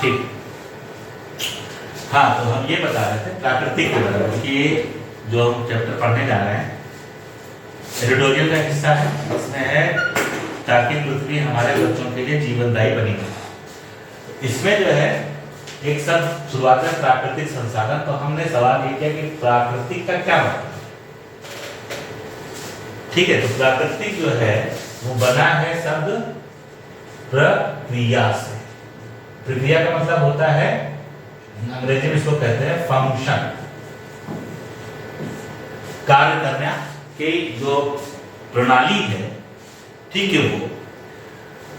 ठीक। हाँ, तो हम ये बता रहे थे प्राकृतिक के बारे में कि जो हम चैप्टर पढ़ने जा रहे हैं एडिटोरियल का हिस्सा है, इसमें है ताकि पृथ्वी हमारे बच्चों के लिए जीवनदायी बनी रहे। इसमें जो है एक सब शुरुआत में प्राकृतिक संसाधन, तो हमने सवाल ये किया कि प्राकृतिक का क्या मतलब है। ठीक है, तो प्राकृतिक जो है वो बना है शब्द प्रक्रिया से। प्रक्रिया का मतलब होता है, अंग्रेजी में इसको कहते हैं फंक्शन, कार्य करना की जो प्रणाली है, ठीक है वो।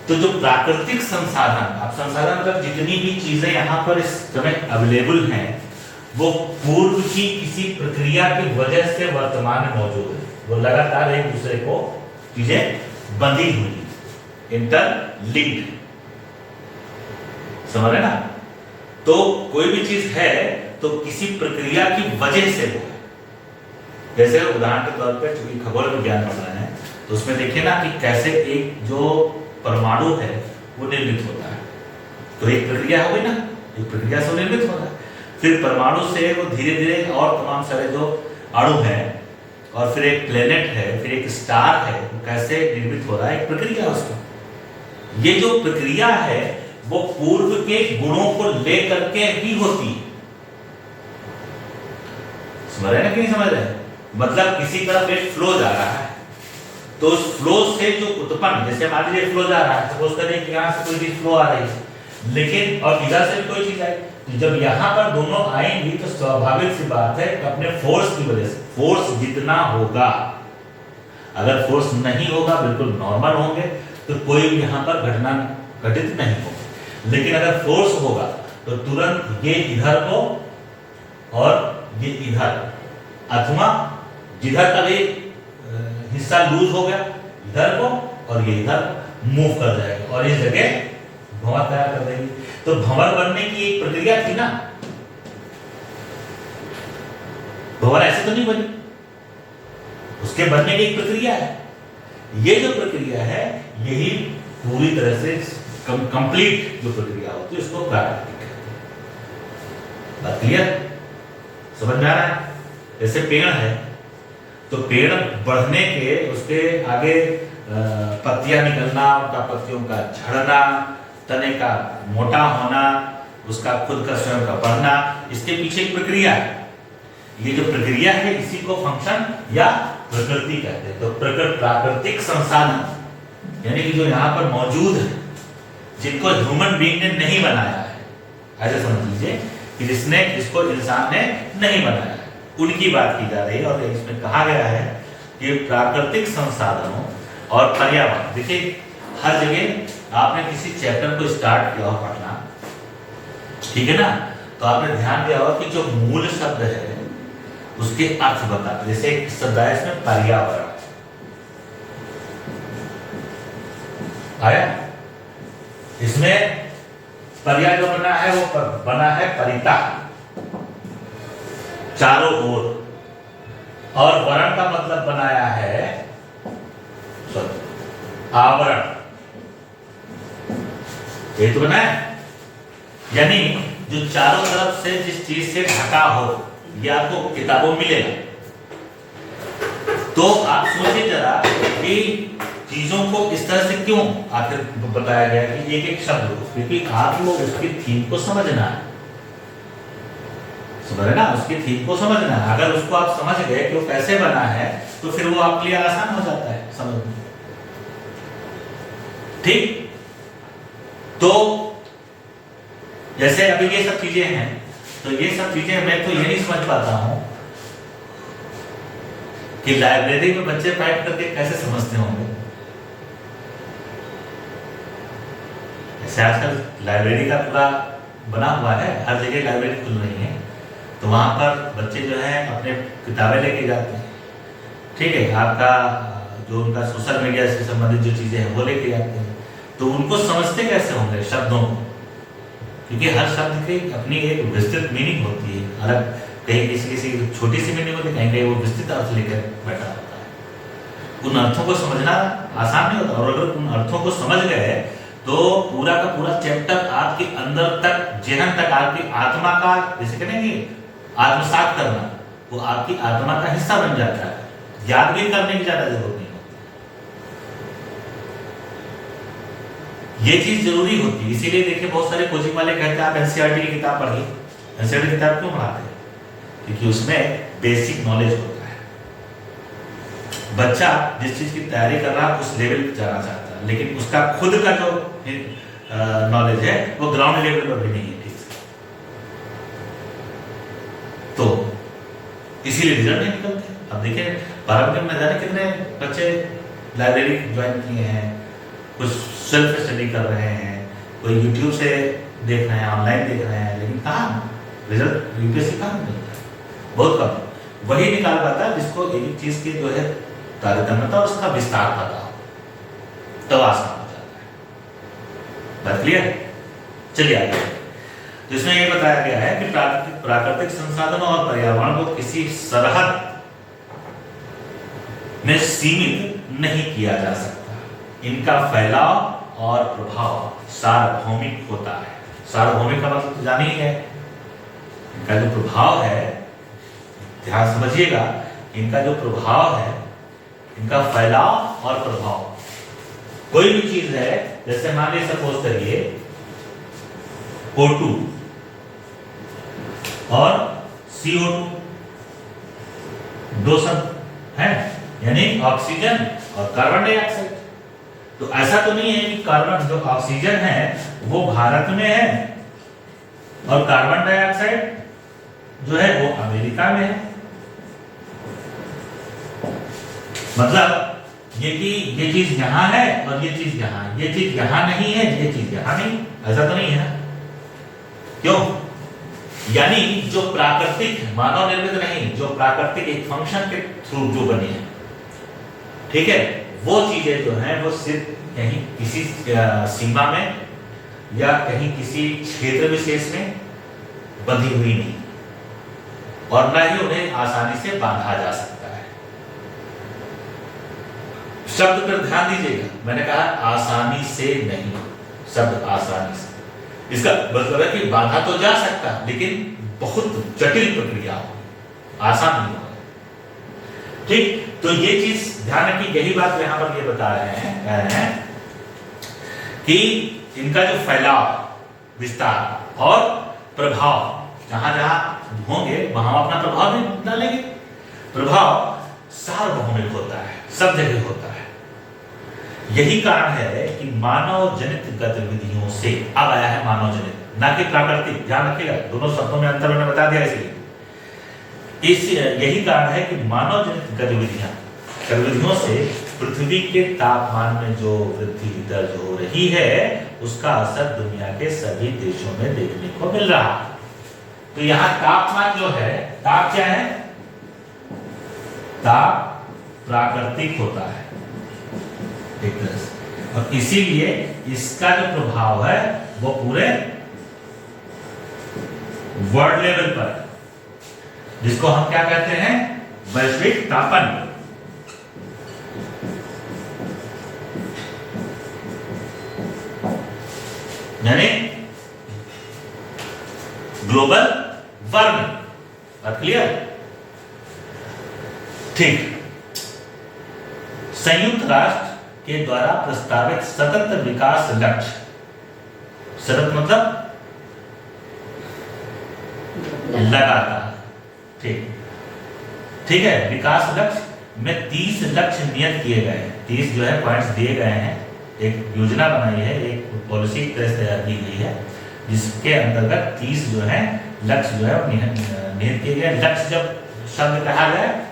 तो जो प्राकृतिक संसाधन, अब संसाधन मतलब जितनी भी चीजें यहाँ पर इस समय अवेलेबल हैं वो पूर्व की किसी प्रक्रिया की वजह से वर्तमान में मौजूद है। वो लगातार एक दूसरे को चीजें बंधी हुई, इंटरलिंक्ड, समझ रहे ना। तो कोई भी चीज है तो किसी प्रक्रिया की वजह से वो है। जैसे उदाहरण के तौर पे चूंकि खगोल विज्ञान पढ़ रहे हैं तो उसमें देखिए ना कि कैसे एक जो परमाणु है वो निर्मित होता है। तो एक प्रक्रिया हो गई ना, एक प्रक्रिया से निर्मित होता है। फिर परमाणु से वो धीरे धीरे और तमाम सारे जो अणु हैं, और फिर एक प्लेनेट है, फिर एक स्टार है, वो कैसे निर्मित हो रहा है, एक प्रक्रिया है उसमें। ये जो प्रक्रिया है वो पूर्व के गुणों को लेकर के ही होती है। समझ रहे हैं कि नहीं समझ रहे? मतलब किसी तरफ एक फ्लो जा रहा है तो उस फ्लो से जो उत्पन्न, जैसे मान लीजिए फ्लो जा रहा है, सपोज करें कि यहाँ से कोई भी फ्लो आ रही है, लेकिन और इधर से कोई चीज आई, तो जब यहाँ पर दोनों आएंगी तो स्वाभाविक सी बात है अपने फोर्स की वजह से, फोर्स जितना होगा, अगर फोर्स नहीं होगा बिल्कुल नॉर्मल होंगे तो कोई भी यहाँ पर घटना घटित नहीं होगी। लेकिन अगर फोर्स होगा तो तुरंत ये इधर को और ये इधर, अथवा जिधर का भी हिस्सा लूज हो गया इधर को और ये इधर मूव कर जाएगा और इस जगह भंवर तैयार कर देगी। तो भंवर बनने की एक प्रक्रिया थी ना, भंवर ऐसे तो नहीं बनी, उसके बनने की एक प्रक्रिया है। ये जो प्रक्रिया है यही पूरी तरह से कंप्लीट जो प्रक्रिया होती है उसको प्राकृतिक कहते हैं। बात क्लियर, समझ में आ रहा है? जैसे पेड़ है तो पेड़ बढ़ने के उसके आगे पत्तियां निकलना, उनका पत्तियों का झड़ना, तने का मोटा होना, उसका खुद का स्वयं का बढ़ना, इसके पीछे एक प्रक्रिया है। ये जो प्रक्रिया है इसी को फंक्शन या प्रकृति कहते हैं। तो प्राकृतिक संसाधन यानी कि जो यहाँ पर मौजूद है, जिनको ह्यूमन बीइंग ने नहीं बनाया है, ऐसे समझ लीजिए कि जिसने इसको इंसान ने नहीं बनाया, उनकी बात की जा रही है। और इसमें कहा गया है कि प्राकृतिक संसाधनों और पर्यावरण, देखिए हर जगह आपने किसी चैप्टर को स्टार्ट किया हो पढ़ना, ठीक है ना, तो आपने ध्यान दिया होगा कि जो मूल शब्द है उसके अर्थ बता। जैसे एक शब्द है इसमें पर्यावरण आया, इसमें पर्या जो बना है वो बना है परिता, चारों ओर, और वर्ण का मतलब बनाया है आवरण, ये तो बना है, यानी जो चारों तरफ से जिस चीज से ढका हो, ये आपको किताबों में मिलेगा। तो आप सोचिए जरा कि चीजों को इस तरह से क्यों आखिर बताया गया कि एक एक शब्द, क्योंकि आपको उसकी थीम को समझना है, समझ रहे ना, उसकी थीम को समझना है। अगर उसको आप समझ गए कि वो कैसे बना है तो फिर वो आपके लिए आसान हो जाता है समझना, ठीक। तो जैसे अभी ये सब चीजें हैं, तो ये सब चीजें मैं तो ये नहीं समझ पाता हूं कि लाइब्रेरी में बच्चे बैठ करके कैसे समझते होंगे। ऐसे आजकल लाइब्रेरी का पूरा बना हुआ है, हर जगह लाइब्रेरी खुल रही है, तो वहां पर बच्चे जो है अपने किताबें लेके जाते हैं, ठीक है, आपका जो उनका सोशल मीडिया से संबंधित जो चीजें हैं वो लेके जाते हैं। तो उनको समझते कैसे होंगे शब्दों को, क्योंकि हर शब्द की अपनी एक विस्तृत मीनिंग होती है, अलग कहीं किसी छोटी सी मीनिंग होती है, कहीं वो विस्तृत अर्थ लेकर बैठा होता है। उन अर्थों को समझना आसान नहीं होता, और अगर उन अर्थों को समझ गए तो पूरा का पूरा चैप्टर आपके अंदर तक जेहन तक आपकी आत्मा का, जैसे कहेंगे आत्मसात करना, वो आपकी आत्मा का हिस्सा बन जाता है, याद भी करने की ज्यादा जरूरत नहीं होती। ये चीज जरूरी होती है। इसीलिए देखिए बहुत सारे कोचिंग वाले कहते हैं आप एनसीईआरटी की किताब पढ़िए। एनसीईआरटी की किताब क्यों पढ़ाते हैं? क्योंकि उसमें बेसिक नॉलेज होता है। बच्चा जिस चीज की तैयारी कर रहा है उस लेवल पे जाना चाहता है, लेकिन उसका खुद का जो नॉलेज है वो ग्राउंड लेवल पर भी नहीं है ठीक से, तो इसीलिए रिजल्ट नहीं निकलते। अब देखिए पारंपरिक में जाने कितने बच्चे लाइब्रेरी ज्वाइन किए हैं, कुछ सेल्फ स्टडी कर रहे हैं, कोई यूट्यूब से देख रहे हैं, ऑनलाइन देख रहे हैं, लेकिन कहाँ रिजल्ट यूपीएससी कहाँ मिलता है? बहुत कम। वही निकाल पाता है जिसको एक एक चीज की जो है तारतम्यता और उसका विस्तार पता हो, तो आसान हो जाता है। बात क्लियर? चलिए आगे। तो इसमें ये बताया गया है कि प्राकृतिक संसाधनों और पर्यावरण को किसी सरहद में सीमित नहीं किया जा सकता। इनका फैलाव और प्रभाव सार्वभौमिक होता है। सार्वभौमिक का मतलब तो जान ही है, इनका जो प्रभाव है, ध्यान समझिएगा, इनका जो प्रभाव है, इनका फैलाव और प्रभाव, कोई भी चीज है, जैसे मान लीजिए सपोज करिए O2 और CO2 दो शब्द हैं, यानी ऑक्सीजन और कार्बन डाइऑक्साइड। तो ऐसा तो नहीं है कि कार्बन जो ऑक्सीजन है वो भारत में है और कार्बन डाइऑक्साइड जो है वो अमेरिका में है। मतलब ये कि ये चीज यहां है और ये चीज यहां, ये चीज यहां नहीं है, ये चीज यहां नहीं, ऐसा तो नहीं है। क्यों? यानी जो प्राकृतिक, मानव निर्मित नहीं, जो प्राकृतिक एक फंक्शन के थ्रू जो बनी है, ठीक है, वो चीजें जो हैं वो सिर्फ कहीं किसी सीमा में या कहीं किसी क्षेत्र विशेष में बंधी हुई नहीं, और न ही उन्हें आसानी से बांधा जा सकता है। शब्द पर ध्यान दीजिएगा, मैंने कहा आसानी से नहीं, शब्द आसानी से, इसका मतलब है कि बांधा तो जा सकता लेकिन बहुत जटिल प्रक्रिया हो, आसान नहीं होगा। ठीक, तो ये चीज ध्यान रखिए, यही बात यहां पर ये बता रहे हैं, कह रहे हैं कि इनका जो फैलाव, विस्तार और प्रभाव जहां जहां होंगे वहां अपना प्रभाव भी डालेंगे। प्रभाव सार्वभौमिक होता है, सब जगह होता है। यही कारण है कि मानव जनित गतिविधियों से, अब आया है मानव जनित, ना कि प्राकृतिक, ध्यान रखिएगा, दोनों शब्दों में अंतर मैंने बता दिया। इसलिए यही कारण है कि मानव जनित गतिविधियों से पृथ्वी के तापमान में जो वृद्धि दर्ज हो रही है उसका असर दुनिया के सभी देशों में देखने को मिल रहा है। तो यहां तापमान जो है, ताप क्या है? ताप प्राकृतिक होता है एक तरह से, और इसीलिए इसका जो प्रभाव है वो पूरे वर्ल्ड लेवल पर, जिसको हम क्या कहते हैं? वैश्विक तापन। यानी ग्लोबल वार्मिंग। बात क्लियर? ठीक, संयुक्त राष्ट्र के द्वारा प्रस्तावित सतत विकास लक्ष्य, सतत मतलब लगातार, ठीक है, विकास लक्ष्य में 30 लक्ष्य नियत किए गए हैं, 30 जो है पॉइंट्स दिए गए हैं, एक योजना बनाई है, एक पॉलिसी तैयार की गई है, जिसके अंतर्गत 30 जो है लक्ष्य जो है नियत किए गए। लक्ष्य जब शब्द कहा जाए,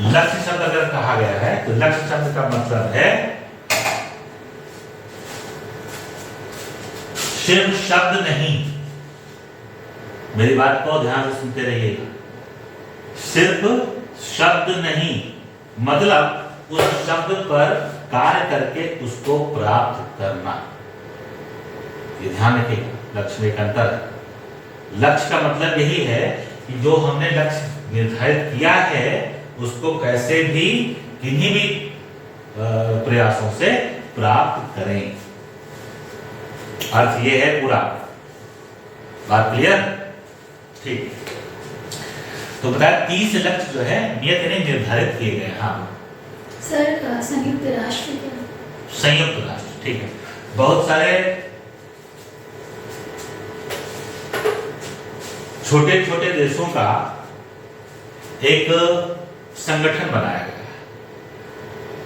लक्ष्य शब्द अगर कहा गया है तो लक्ष्य शब्द का मतलब है सिर्फ शब्द नहीं, मेरी बात को ध्यान से सुनते रहिएगा, सिर्फ शब्द नहीं, मतलब उस शब्द पर कार्य करके उसको प्राप्त करना। ये ध्यान रखिएगा, लक्ष्य में एक अंतर है। लक्ष्य का मतलब यही है कि जो हमने लक्ष्य निर्धारित किया है उसको कैसे भी किन्हीं भी प्रयासों से प्राप्त करें। अर्थ ये है पूरा। बात क्लियर? ठीक। तो बताया 30 लक्ष्य जो है नियत यानी निर्धारित किए गए। हाँ सर, संयुक्त राष्ट्र क्या? संयुक्त राष्ट्र, ठीक है। बहुत सारे छोटे छोटे देशों का एक संगठन बनाया गया है,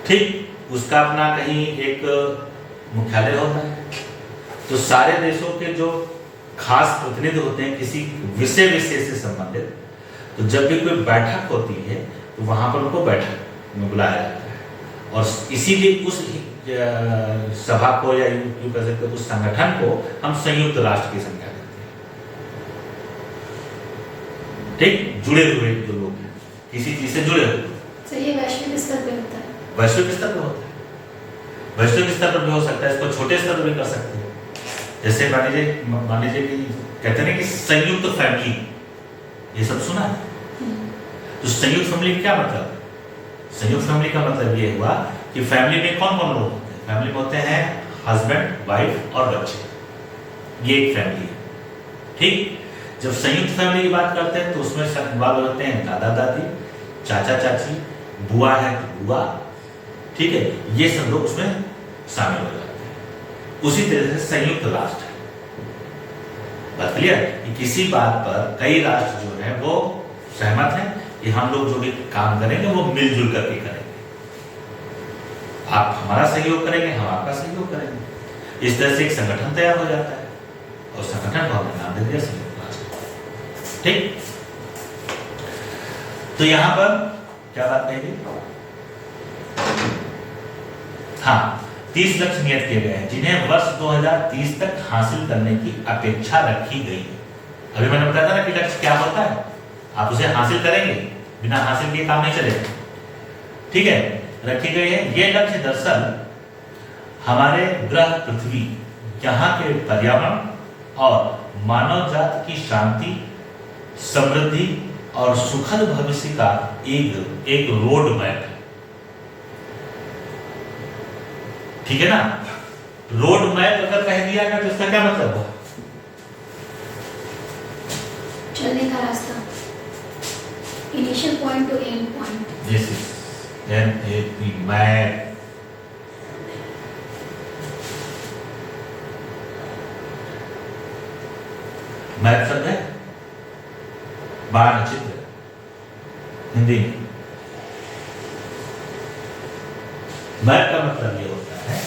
ठीक। उसका अपना कहीं एक मुख्यालय होता है। तो सारे देशों के जो खास प्रतिनिधि होते हैं किसी विषय से संबंधित, तो जब भी कोई बैठक होती है तो वहां पर उनको बैठक में बुलाया जाता है। और इसीलिए उस सभा को या यूं कह सकते उस संगठन को हम संयुक्त राष्ट्र की संज्ञा देते हैं, ठीक। जुड़े हुए जो लोग हैं किसी चीज से जुड़े हुए। सर, ये वैश्विक स्तर पे होता है? वैश्विक स्तर पर होता है। वैश्विक स्तर पर भी हो सकता है, इसको छोटे स्तर पर भी कर सकते हैं। जैसे मान लीजिए कि कहते हैं कि संयुक्त फैमिली, ये सब सुना है? तो संयुक्त फैमिली क्या मतलब? संयुक्त फैमिली का मतलब ये हुआ कि फैमिली में कौन कौन लोग होते हैं? फैमिली में होते हैं हस्बैंड, वाइफ और बच्चे। ये एक फैमिली है, ठीक। जब संयुक्त फैमिली की बात करते हैं तो उसमें इन्वॉल्व होते हैं दादा दादी, चाचा चाची, बुआ है तो बुआ, ठीक है। ये सब लोग उसमें शामिल हो जाते हैं। उसी तरह से संयुक्त राष्ट्र है। बात क्लियर? कि किसी बात पर कई राष्ट्र जो है वो सहमत हैं कि हम लोग जो भी काम करेंगे वो मिलजुल करके करेंगे। आप हमारा सहयोग करेंगे, हम आपका सहयोग करेंगे। इस तरह से एक संगठन तैयार हो जाता है और संगठन को हमने नाम दे दिया संयुक्त राष्ट्र, ठीक। तो यहां पर क्या बात कहेगी? हाँ, 30 लक्ष्य नियत किए गए हैं जिन्हें वर्ष 2030 तक हासिल करने की अपेक्षा रखी गई है। अभी मैंने बताया था ना कि लक्ष्य क्या होता है, आप उसे हासिल करेंगे, बिना हासिल किए काम नहीं चलेगा, ठीक है। रखी गई है ये लक्ष्य दरअसल हमारे ग्रह पृथ्वी, यहाँ के पर्यावरण और मानव जाति की शांति, समृद्धि और सुखद भविष्य का एक रोड मैप है, ठीक है ना। रोड मैप अगर कह दिया ना तो इसका क्या मतलब हुआ? चलने का रास्ता, initial point two and point. This is NAP map. Map शब्द है मानचित्र हिंदी में। मैप का मतलब ये होता है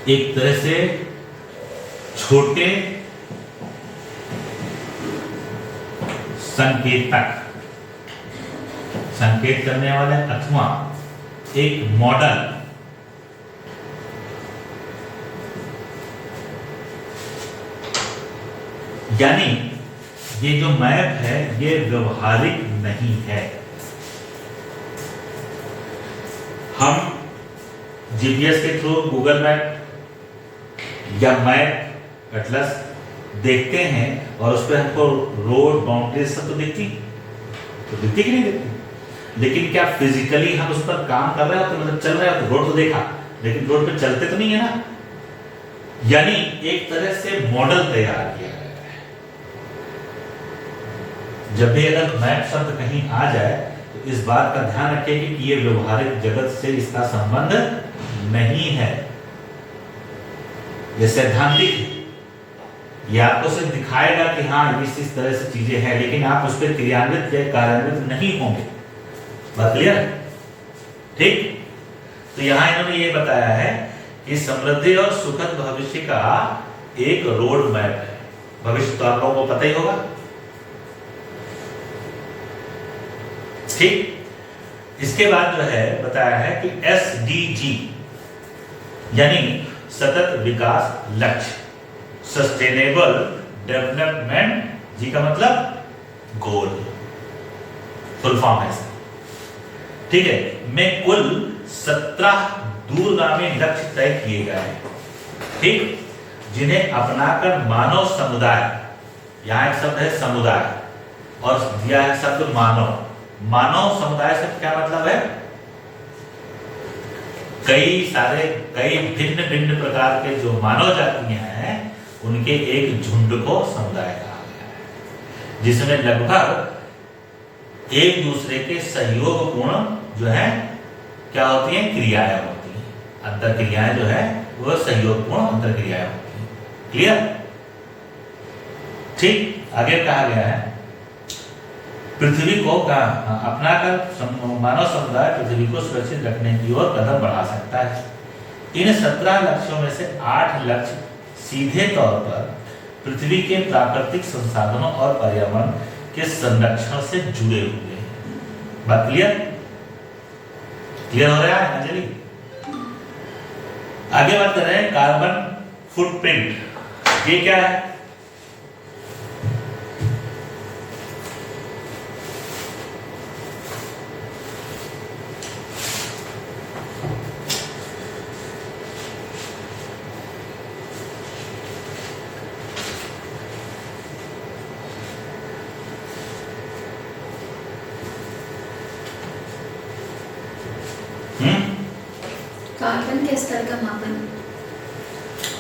एक तरह से छोटे संकेतक, संकेत करने वाले अथवा एक मॉडल, यानी ये जो मैप है ये व्यवहारिक नहीं है। हम जीपीएस के थ्रू गूगल मैप या मैप एटलस देखते हैं और उस पर हमको रोड बाउंड्री सब तो दिखती कि नहीं दिखती। लेकिन क्या फिजिकली हम उस पर काम कर रहे हो तो मतलब चल रहे हो तो रोड तो देखा, लेकिन रोड पे चलते तो नहीं है ना। यानी एक तरह से मॉडल तैयार किया गया है। जब भी अगर मैप शब्द कहीं आ जाए तो इस बात का ध्यान रखिए कि ये व्यवहारिक जगत से इसका संबंध नहीं है, ये सैद्धांतिक है। ये आपको सिर्फ दिखाएगा कि हाँ इस तरह से चीजें हैं, लेकिन आप उस पर क्रियान्वित या कार्यान्वित नहीं होंगे। बात क्लियर है? ठीक। तो यहां इन्होंने ये बताया है कि समृद्धि और सुखद भविष्य का एक रोड मैप है। भविष्य तो आप लोगों को पता ही होगा, ठीक। इसके बाद जो है बताया है कि SDG यानी सतत विकास लक्ष्य, सस्टेनेबल डेवलपमेंट, जी का मतलब गोल, फुल फॉर्म है इसका, ठीक है। में कुल 17 दूरगामी लक्ष्य तय किए गए हैं, ठीक, जिन्हें अपनाकर मानव समुदाय, यहां एक शब्द है समुदाय और दिया है शब्द मानव। मानव समुदाय से क्या मतलब है? कई भिन्न भिन्न प्रकार के जो मानव जातियां हैं उनके एक झुंड को समुदाय कहा गया है, जिसमें लगभग एक दूसरे के सहयोगपूर्ण जो है क्या होती हैं, क्रियाएं होती हैं। अंतर क्रियाएं जो है वो सहयोगपूर्ण अंतर क्रियाएं होती हैं। क्लियर? ठीक। आगे कहा गया है पृथ्वी को अपनाकर मानव समुदाय पृथ्वी को सुरक्षित रखने की ओर कदम बढ़ा सकता है। इन 17 लक्ष्यों में से 8 लक्ष्य सीधे तौर पर पृथ्वी के प्राकृतिक संसाधनों और पर्यावरण के संरक्षण से जुड़े हुए हैं। बात क्लियर? क्लियर हो रहा है अंजलि? आगे बात कर रहे हैं कार्बन फुटप्रिंट। ये क्या है? कार्बन के स्तर का मापन।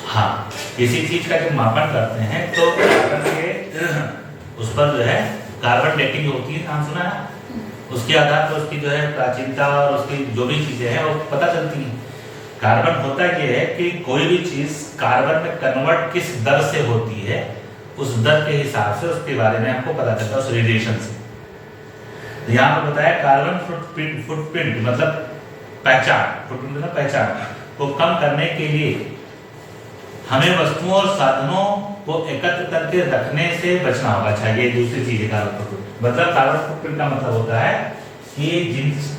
हाँ, किसी चीज का जब मापन करते हैं तो कार्बन के उस पर जो है कार्बन डेटिंग होती है, नाम सुना है? उसके आधार पर उसकी जो है प्राचीनता और उसकी जो भी चीजें हैं वो पता चलती हैं। कार्बन होता ये है कि कोई भी चीज कार्बन में कन्वर्ट किस दर से होती है, उस दर के हिसाब से उसके बारे में हमको पता चलता है, उस रेडिएशन से। तो यहाँ पर बताया कार्बन फुटप्रिंट मतलब पहचान, फुटप्रिंट मतलब पहचान को कम करने के लिए हमें वस्तुओं और साधनों को एकत्र करके रखने से बचना होगा। अच्छा, ये दूसरी चीज है कार्बन फुटप्रिंट। मतलब कार्बन फुटप्रिंट का मतलब होता है कि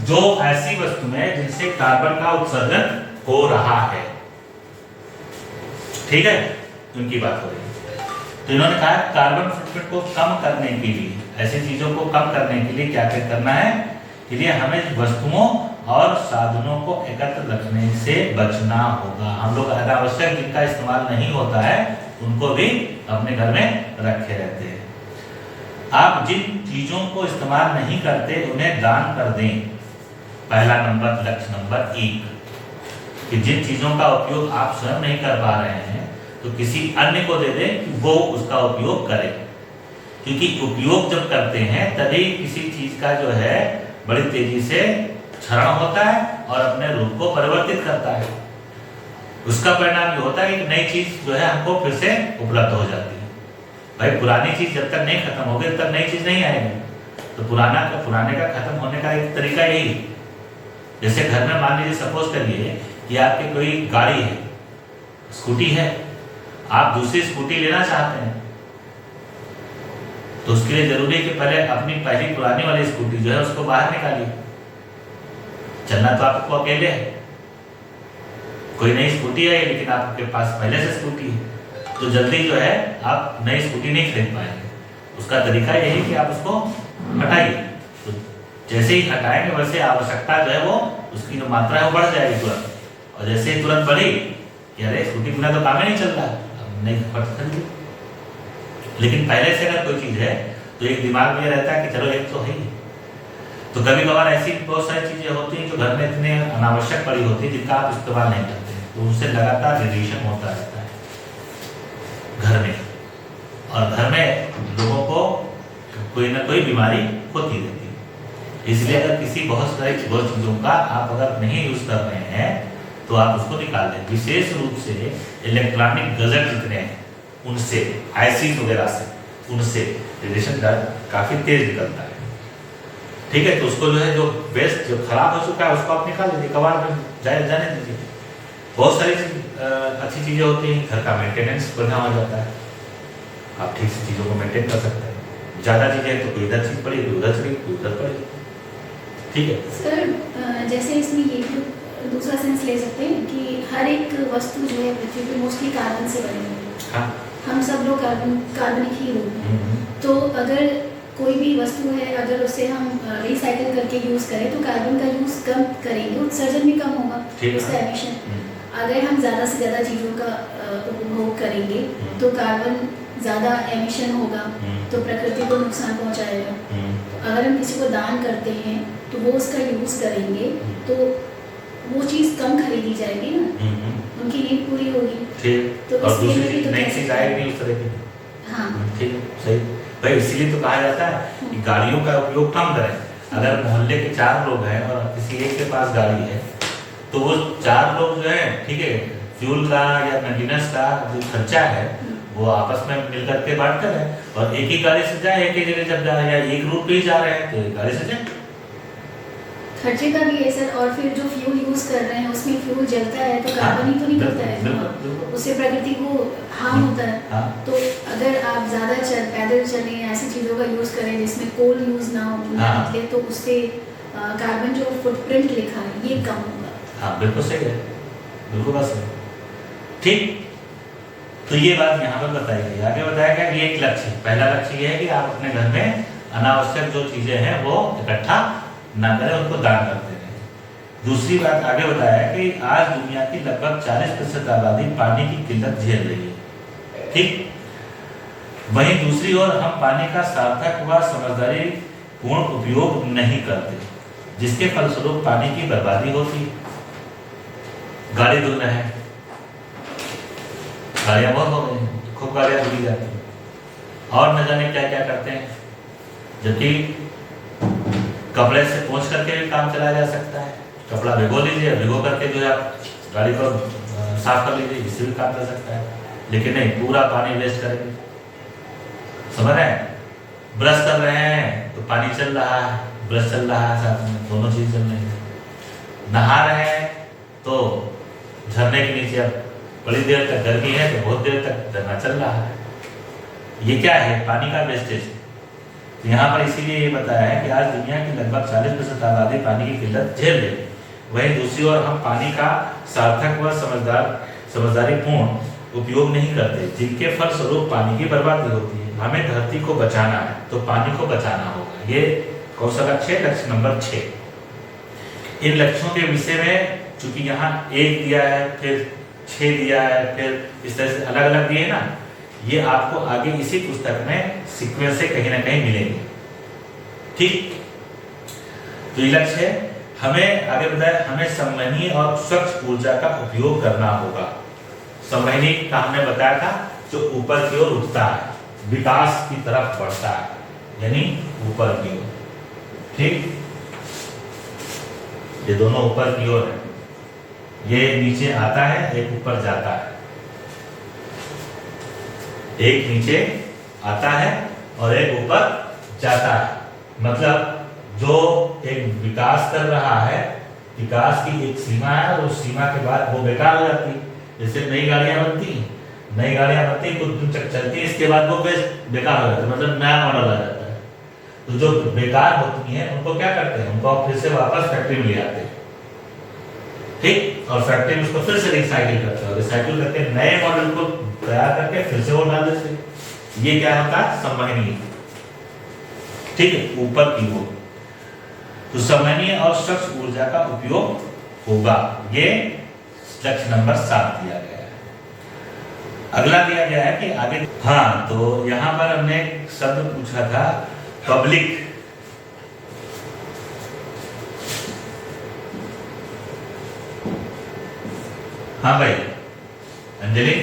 जो ऐसी वस्तुएं जिनसे कार्बन का उत्सर्जन हो रहा है, ठीक है, उनकी बात हो रही है। तो इन्होंने कहा कार्बन फुटप्रिंट को कम करने के लिए, ऐसी चीजों को कम करने के लिए क्या क्या करना है, के लिए हमें वस्तुओं और साधनों को एकत्र रखने से बचना होगा। हम लोग अनावश्यक जिनका इस्तेमाल नहीं होता है उनको भी अपने घर में रखे रहते हैं। आप जिन चीजों को इस्तेमाल नहीं करते उन्हें दान कर दें। पहला नंबर, लक्ष्य नंबर 1 कि जिन चीजों का उपयोग आप स्वयं नहीं कर पा रहे हैं तो किसी अन्य को दे दें कि वो उसका उपयोग करे। क्योंकि उपयोग जब करते हैं तभी किसी चीज का जो है बड़ी तेजी से क्षरण होता है और अपने रूप को परिवर्तित करता है। उसका परिणाम ये होता है कि नई चीज जो है हमको फिर से उपलब्ध हो जाती है। भाई पुरानी चीज जब तक नहीं खत्म होगी तब तक नई चीज नहीं आएगी। तो पुराने का खत्म होने का एक तरीका यही है। जैसे घर में मान लीजिए, सपोज करिए कि आपकी कोई गाड़ी है, स्कूटी है, आप दूसरी स्कूटी लेना चाहते हैं तो उसके लिए जरूरी है कि पहले अपनी पहली पुरानी वाली स्कूटी जो है उसको बाहर निकालिए। चलना तो आपको अकेले है, कोई नई स्कूटी है लेकिन आपके पास पहले से स्कूटी है, तो जल्दी जो है आप नई स्कूटी नहीं खरीद पाएंगे। उसका तरीका यही कि आप उसको हटाइए। तो जैसे ही हटाएंगे वैसे आवश्यकता जो है वो उसकी जो मात्रा है वो बढ़ जाएगी तुरंत। और जैसे ही तुरंत बढ़ी कि अरे स्कूटी बिना तो काम ही नहीं चल रहा, अब नहीं खरीद। लेकिन पहले से अगर कोई चीज है तो एक दिमाग में रहता है कि चलो एक तो है ही। तो कभी कभार ऐसी बहुत सारी चीजें होती हैं जो घर में इतने अनावश्यक पड़ी होती है जिनका आप इस्तेमाल नहीं करते, तो उनसे लगातार रेडिएशन होता रहता है घर में, और घर में लोगों को कोई ना कोई बीमारी होती रहती है। इसलिए अगर किसी बहुत सारी चीजों का आप अगर नहीं यूज कर रहे हैं तो आप उसको निकाल दें। विशेष रूप से इलेक्ट्रॉनिक गैजेट जितने हैं उनसे, आईसी वगैरह से, उनसे रेडिएशन काफी तेज निकलता है। ठीक है, तो उसको जो है जो वेस्ट जो खराब हो चुका है उसको आप निकाल दीजिए, कबाड़ में जाने दीजिए। बहुत सारी अच्छी चीजें होती हैं, घर का मेंटेनेंस बढ़िया हो जाता है, आप ठीक से चीजों को मेंटेन कर सकते हैं। ज्यादा चीजें तो कोई इधर चीज पड़ी, कोई उधर चली, कोई उधर पड़ी। ठीक है सर, जैसे इसमें ये भी दूसरा सेंस ले सकते हैं कि हर एक वस्तु जो है पृथ्वी पे मोस्टली कार्बन से बनी हुई है। हाँ, हम सब लोग कार्बनिक ही लोग हैं। तो अगर कोई भी वस्तु है, अगर उसे हम रिसाइकिल करके यूज़ करें तो कार्बन का यूज़ कम करेंगे, उत्सर्जन भी कम होगा, उसका एमिशन। अगर हम ज़्यादा से ज़्यादा चीज़ों का उपभोग करेंगे तो कार्बन ज़्यादा एमिशन होगा, तो प्रकृति को नुकसान पहुंचाएगा। अगर हम किसी को दान करते हैं तो वो उसका यूज़ करेंगे तो वो चीज़ कम खरीदी जाएगी ना, उनकी नीड पूरी होगी। ठीक, तो और इसके लिए दूसरी भी तो नई कैसे चीज आएगी नहीं उस तरह की। हाँ ठीक है, सही भाई, इसीलिए तो कहा जाता है कि गाड़ियों का उपयोग कम करें। अगर मोहल्ले के 4 लोग हैं और किसी एक के पास गाड़ी है, तो वो 4 लोग जो है, ठीक है, फ्यूल का या मेंटेनेंस का जो खर्चा है वो आपस में मिल करके बांट कर है, और एक ही गाड़ी से जाए, एक ही जगह जब जा रहे हैं या एक रूट पे ही जा रहे हैं तो एक गाड़ी से जाए। खर्चे का भी है सर, और फिर जो फ्यूल यूज़ कर रहे हैं उसमें फ्यूल जलता है तो कार्बन ही तो निकलता है, बिल्कुल। उससे प्रकृति को हार्म होता है। हाँ। तो अगर आप ज़्यादा पैदल चलें, ऐसी चीज़ों का यूज़ करें जिसमें कोल यूज़ ना हो, ना हाँ। निकले, तो उससे कार्बन जो फुटप्रिंट लिखा है ये कम होगा। हाँ बिल्कुल सही है, बिल्कुल बात सही। ठीक, तो ये बात यहाँ पर बताई गई। आगे बताया गया कि एक लक्ष्य, पहला लक्ष्य ये है कि आप अपने घर में अनावश्यक जो चीजें हैं वो इकट्ठा ना करें, उनको दान करते रहें। दूसरी बात आगे बताया है कि आज दुनिया की लगभग 40% आबादी पानी की किल्लत झेल रही है। ठीक, वहीं दूसरी ओर हम पानी का सार्थक व समझदारी पूर्ण उपयोग नहीं करते, जिसके फलस्वरूप पानी की बर्बादी होती है। गाड़ी धुल रहे हैं, गाड़ियाँ बहुत हो गई हैं, खूब गाड़ियाँ धुली जाती हैं, और न जाने क्या क्या करते हैं, जबकि कपड़े से पोंछ करके भी काम चलाया जा सकता है। कपड़ा भिगो लीजिए, भिगो करके जो है आप गाड़ी को साफ कर लीजिए, इससे भी काम चल सकता है। लेकिन नहीं, पूरा पानी वेस्ट करेंगे, समझ रहे हैं? ब्रश कर रहे हैं तो पानी चल रहा है, ब्रश चल रहा है, साथ में दोनों चीज चल रही है। नहा रहे हैं तो झरने के नीचे अब बड़ी देर तक गर्मी है तो बहुत देर तक झरना चल रहा है। ये क्या है? पानी का वेस्टेज। तो यहाँ पर इसीलिए ये बताया है कि आज दुनिया की लगभग 40% आबादी पानी की किल्लत झेल रही है। वहीं दूसरी ओर हम पानी का सार्थक व समझदारी पूर्ण उपयोग नहीं करते, जिनके फलस्वरूप पानी की बर्बादी होती है। हमें धरती को बचाना है तो पानी को बचाना होगा। ये कौन सा लक्ष्य है? लक्ष्य नंबर 6। इन लक्ष्यों के विषय में चूंकि यहाँ 1 दिया है, फिर 6 दिया है, फिर इस तरह से अलग अलग दिए ना, ये आपको आगे इसी पुस्तक में सीक्वेंस से कहीं ना कहीं मिलेंगे। ठीक, तो ये लक्ष्य है। हमें आगे बताया, हमें संवहनीय और स्वच्छ ऊर्जा का उपयोग करना होगा। संवहनीय का हमने बताया था, जो ऊपर की ओर उठता है, विकास की तरफ बढ़ता है, यानी ऊपर की ओर। ठीक, ये दोनों ऊपर की ओर है, ये नीचे आता है, एक ऊपर जाता है। एक नीचे आता है और एक ऊपर जाता है। मतलब जो एक विकास कर रहा है, विकास की एक सीमा है और उस सीमा के बाद वो बेकार हो जाती है। जैसे नई गाड़ियां बनती हैं, नई गाड़ियां बनती हैं, कुछ दिन तक चलती है, इसके बाद वो बेकार हो जाता है, मतलब नया मॉडल आ जाता है। तो जो बेकार होती हैं उनको क्या करते हैं? उनको फिर से वापस फैक्ट्री में ले आते हैं। ठीक, और फैक्ट्री में उसको फिर से रिसाइकिल करते हैं, रिसाइकिल करके नए मॉडल को तैयार करके फिर से वो डाल देते हैं। ये क्या होता है? संवहनीय। ठीक है, ऊपर की ओर। तो संवहनीय और स्वच्छ ऊर्जा का उपयोग होगा। ये लक्ष्य नंबर 7 दिया गया है। अगला दिया गया है कि आगे, हाँ, तो यहां पर हमने एक शब्द पूछा था, पब्लिक। हाँ भाई अंजलि,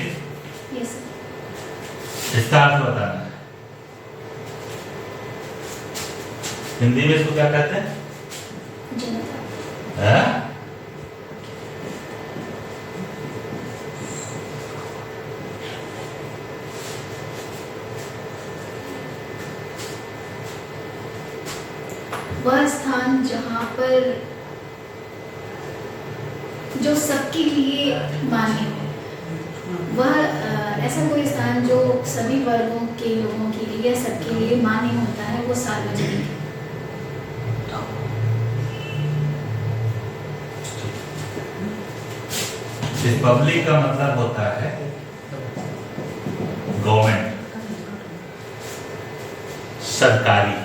यस इसका अर्थ बताना है। हिंदी में इसको क्या कहते हैं? जनता। वह स्थान जहाँ पर जो सबके लिए मान्य हो, वह ऐसा कोई स्थान जो सभी वर्गों के लोगों के लिए, सबके लिए मान्य होता है, वो सार्वजनिक है। इस पब्लिक का मतलब होता है गवर्नमेंट, सरकारी।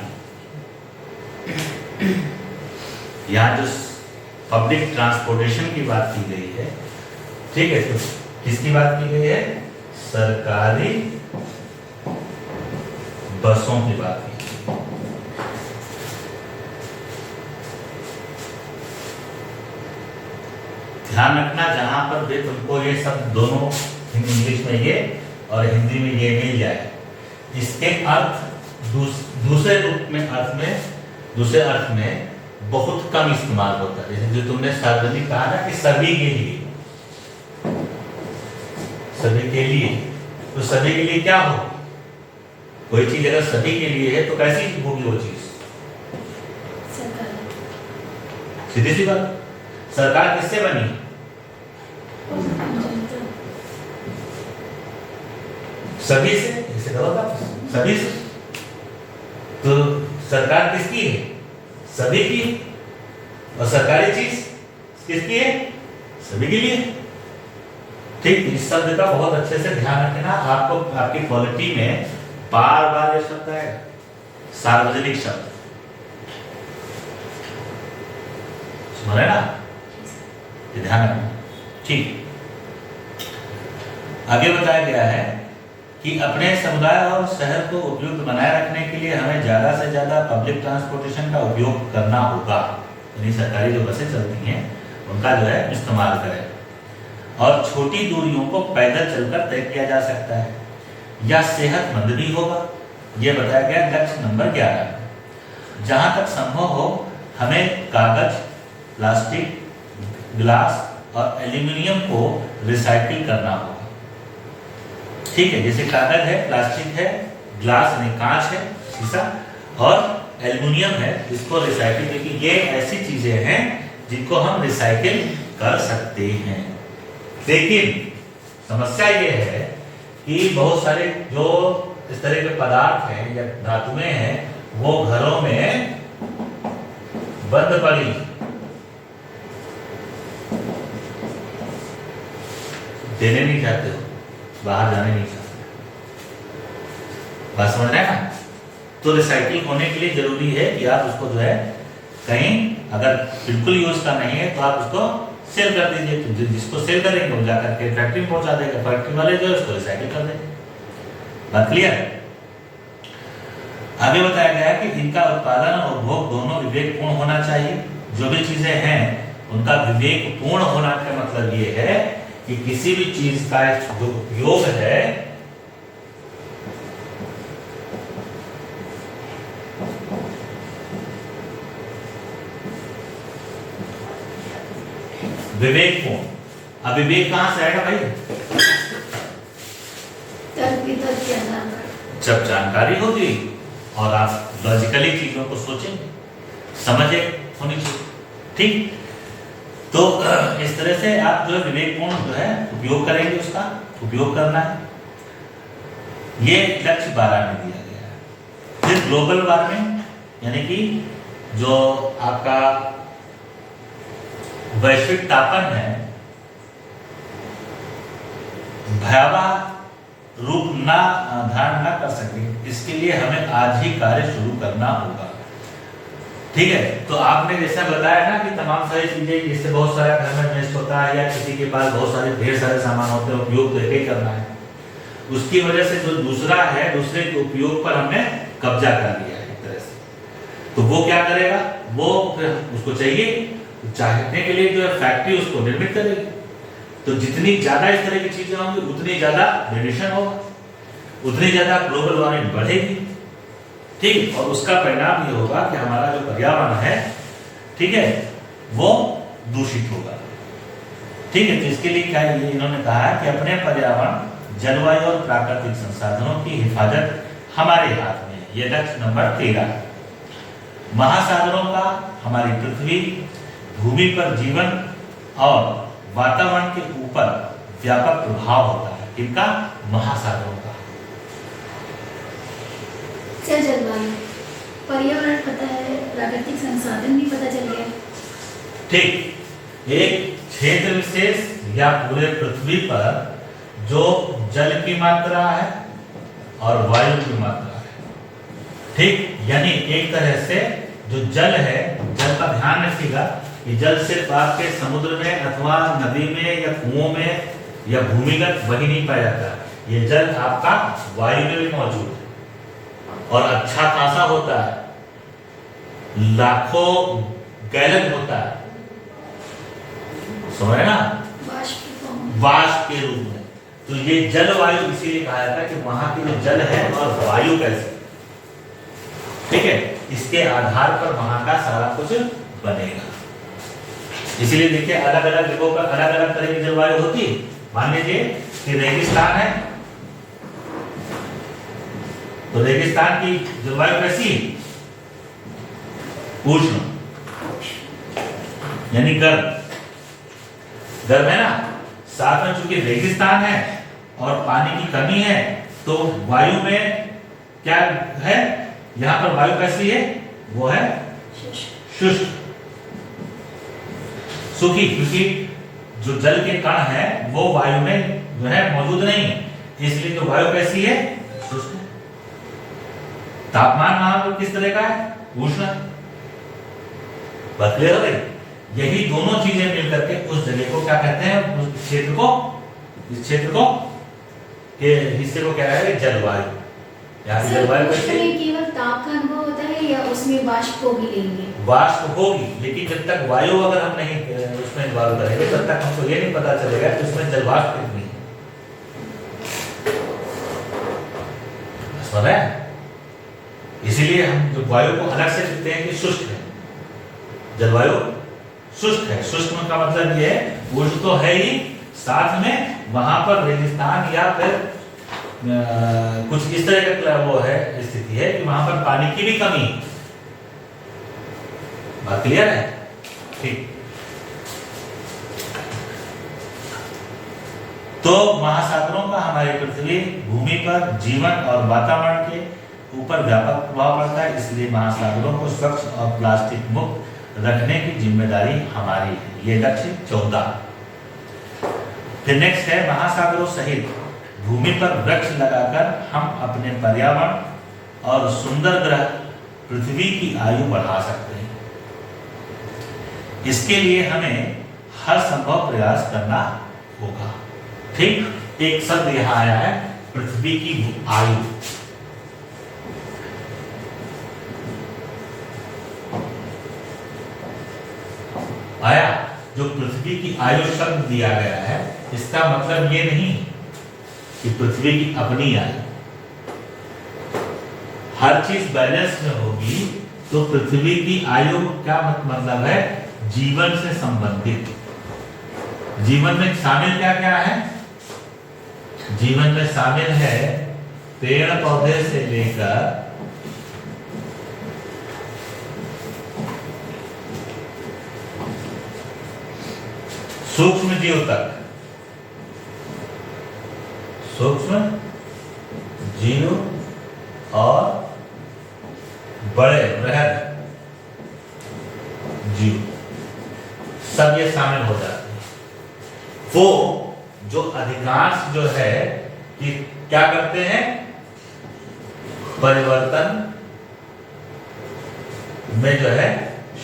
यहाँ जो पब्लिक ट्रांसपोर्टेशन की बात की गई है, ठीक है, तो किसकी बात की गई है? सरकारी बसों की बात की गई। ध्यान रखना जहां पर भी तुमको ये सब दोनों इंग्लिश में ये और हिंदी में ये मिल जाए, इसके अर्थ दूसरे रूप में दूसरे अर्थ में बहुत कम इस्तेमाल होता है। जैसे जो तुमने सार्वजनिक कहा ना कि सभी के लिए, तो सभी के लिए क्या हो, कोई चीज अगर सभी के लिए है तो कैसी होगी वो चीज? सीधी सी बात, सरकार किससे बनी? सभी से, इसे करो बात, सभी से। तो सरकार किसकी है? सभी की। और सरकारी चीज किसकी है? सभी के लिए। ठीक, इस शब्द का बहुत अच्छे से ध्यान रखना। आपको आपकी क्वालिटी में बार बार ये शब्द है, सार्वजनिक शब्द, समझे ना? ध्यान रखना। ठीक, आगे बताया गया है कि अपने समुदाय और शहर को उपयुक्त बनाए रखने के लिए हमें ज़्यादा से ज़्यादा पब्लिक ट्रांसपोर्टेशन का उपयोग करना होगा। यानी सरकारी जो बसें चलती हैं उनका जो है इस्तेमाल करें, और छोटी दूरियों को पैदल चलकर तय किया जा सकता है। यह सेहतमंद भी होगा, यह बताया गया लक्ष्य नंबर 11। जहाँ तक संभव हो हमें कागज, प्लास्टिक, ग्लास और एल्यूमिनियम को रिसाइकिल करना होगा। ठीक है, जैसे कागज है, प्लास्टिक है, ग्लास यानी कांच है, शीशा, और एल्युमिनियम है, इसको रिसाइकिल, क्योंकि ये ऐसी चीजें हैं जिनको हम रिसाइकिल कर सकते हैं। लेकिन समस्या ये है कि बहुत सारे जो इस तरह के पदार्थ हैं या धातुएं हैं वो घरों में बंद पड़ी, देने नहीं चाहते हो, बाहर जाने नहीं चाहते। बात समझ रहे हैं ना? तो रिसाइकिल होने के लिए जरूरी है कि आप उसको जो है कहीं, अगर बिल्कुल यूज का नहीं है तो आप उसको सेल कर दीजिए। तो जिसको सेल करेंगे वो जाकर के फैक्ट्री में पहुंचा देगा, फैक्ट्री वाले जो है उसको रिसाइकिल कर देंगे। बात क्लियर है? आगे बताया गया है कि इनका उत्पादन और उपभोग दोनों विवेकपूर्ण होना चाहिए। जो भी चीजें हैं उनका विवेकपूर्ण होना का मतलब ये है कि किसी भी चीज का जो उपयोग है विवेकपूर्ण। अब विवेक कहां से आएगा भाई? जब जानकारी होगी और आप लॉजिकली चीजों को सोचेंगे, समझे होनी चाहिए। ठीक, तो इस तरह से आप जो है विवेकपूर्ण जो है उपयोग करेंगे, उसका उपयोग करना है। ये लक्ष्य 12 में दिया गया है। फिर ग्लोबल वार्मिंग यानी कि जो आपका वैश्विक तापन है भयावह रूप ना धारण ना कर सके, इसके लिए हमें आज ही कार्य शुरू करना होगा। ठीक है, तो आपने जैसा बताया ना कि तमाम सारी चीजें, जिससे बहुत सारा घर में वेस्ट होता है या किसी के पास बहुत सारे ढेर सारे सामान होते हैं, उपयोग तो एक ही करना है, उसकी वजह से जो दूसरा है दूसरे के उपयोग पर हमने कब्जा कर लिया है एक तरह से। तो वो क्या करेगा, वो फिर उसको चाहिए, चाहने के लिए जो है फैक्ट्री उसको निर्मित करेगी। तो जितनी ज्यादा इस तरह की चीजें होंगी उतनी ज्यादा रेडिएशन होगा, उतनी ज्यादा ग्लोबल वार्मिंग बढ़ेगी। ठीक, और उसका परिणाम ये होगा कि हमारा जो पर्यावरण है, ठीक है, वो दूषित होगा। ठीक है, तो इसके लिए क्या ये इन्होंने कहा कि अपने पर्यावरण, जलवायु और प्राकृतिक संसाधनों की हिफाजत हमारे हाथ में है। ये लक्ष्य नंबर 13। महासागरों का हमारी पृथ्वी, भूमि पर जीवन और वातावरण के ऊपर व्यापक प्रभाव होता है। इनका महासागरों का। जलवायु, पर्यावरण पता है, प्राकृतिक संसाधन भी पता चल गया। ठीक, एक क्षेत्र विशेष या पूरे पृथ्वी पर जो जल की मात्रा है और वायु की मात्रा है। ठीक, यानी एक तरह से जो जल है, जल का ध्यान रखिएगा कि जल सिर्फ आपके समुद्र में अथवा नदी में या कुओं में या भूमिगत वही नहीं पाया जाता। ये जल आपका वायु में भी मौजूद है और अच्छा खासा होता है, लाखों गैलन होता है। समझ रहे ना, वाष्प वाष्प के रूप में। तो ये जलवायु इसीलिए कहा जाता है कि वहां की जो जल है और वायु कैसे, ठीक है, इसके आधार पर वहां का सारा कुछ बनेगा। इसीलिए देखिए अलग अलग जगहों पर अलग अलग तरह की जलवायु होती है। मान लीजिए कि रेगिस्तान है, तो रेगिस्तान की जलवायु कैसी है, उष्ण यानी गर्म, गर्म है ना। साथ में चूंकि रेगिस्तान है और पानी की कमी है, तो वायु में क्या है, यहाँ पर वायु कैसी है, वो है शुष्क, सूखी, क्योंकि जो जल के कण है वो वायु में जो है मौजूद नहीं है, इसलिए तो वायु कैसी है, शुष्क। तापमान वहां पर किस तरह का है, उष्ण। बात क्लियर हो गई। यही दोनों चीजें मिलकर के उस जगह को क्या कहते हैं, उस क्षेत्र को, इस क्षेत्र को के हिस्से को क्या है, जलवायु। यहाँ जलवायु कैसे, केवल ताप का अनुभव होता है या उसमें वाष्प को भी लेंगे, वाष्प होगी, लेकिन जब तक वायु अगर हम नहीं उसमें इन्वॉल्व करेंगे तब तक हमको ये नहीं पता चलेगा कि उसमें जलवाष्प कितनी है। समझ रहे हैं? इसीलिए हम जो वायु को अलग से कहते हैं कि शुष्क है, जलवायु शुष्क है। शुष्क का मतलब ये है, उष्ण तो है ही, साथ में वहां पर रेगिस्तान या फिर कुछ इस तरह का वो है, स्थिति है कि वहां पर पानी की भी कमी है। बात क्लियर है? ठीक। तो महासागरों का हमारी पृथ्वी भूमि पर जीवन और वातावरण के ऊपर व्यापक प्रभाव पड़ता है, इसलिए महासागरों को स्वच्छ और प्लास्टिक मुक्त रखने की जिम्मेदारी हमारी है। ये लक्ष्य 14। फिर नेक्स्ट है, महासागरों सहित भूमि पर वृक्ष लगाकर हम अपने पर्यावरण और सुंदर ग्रह पृथ्वी की आयु बढ़ा सकते हैं। इसके लिए हमें हर संभव प्रयास करना होगा। ठीक, एक शब्द यहां आया है, पृथ्वी की आयु। आया, जो पृथ्वी की आयु शब्द दिया गया है, इसका मतलब ये नहीं कि पृथ्वी की अपनी आयु, हर चीज बैलेंस में होगी। तो पृथ्वी की आयु क्या मतलब है, जीवन से संबंधित। जीवन में शामिल क्या क्या है, जीवन में शामिल है पेड़ पौधे से लेकर सूक्ष्म जीव तक, सूक्ष्म जीव और बड़े बृहद जीव, सब ये शामिल हो जाते हैं। वो जो अधिकांश जो है कि क्या करते हैं, परिवर्तन में जो है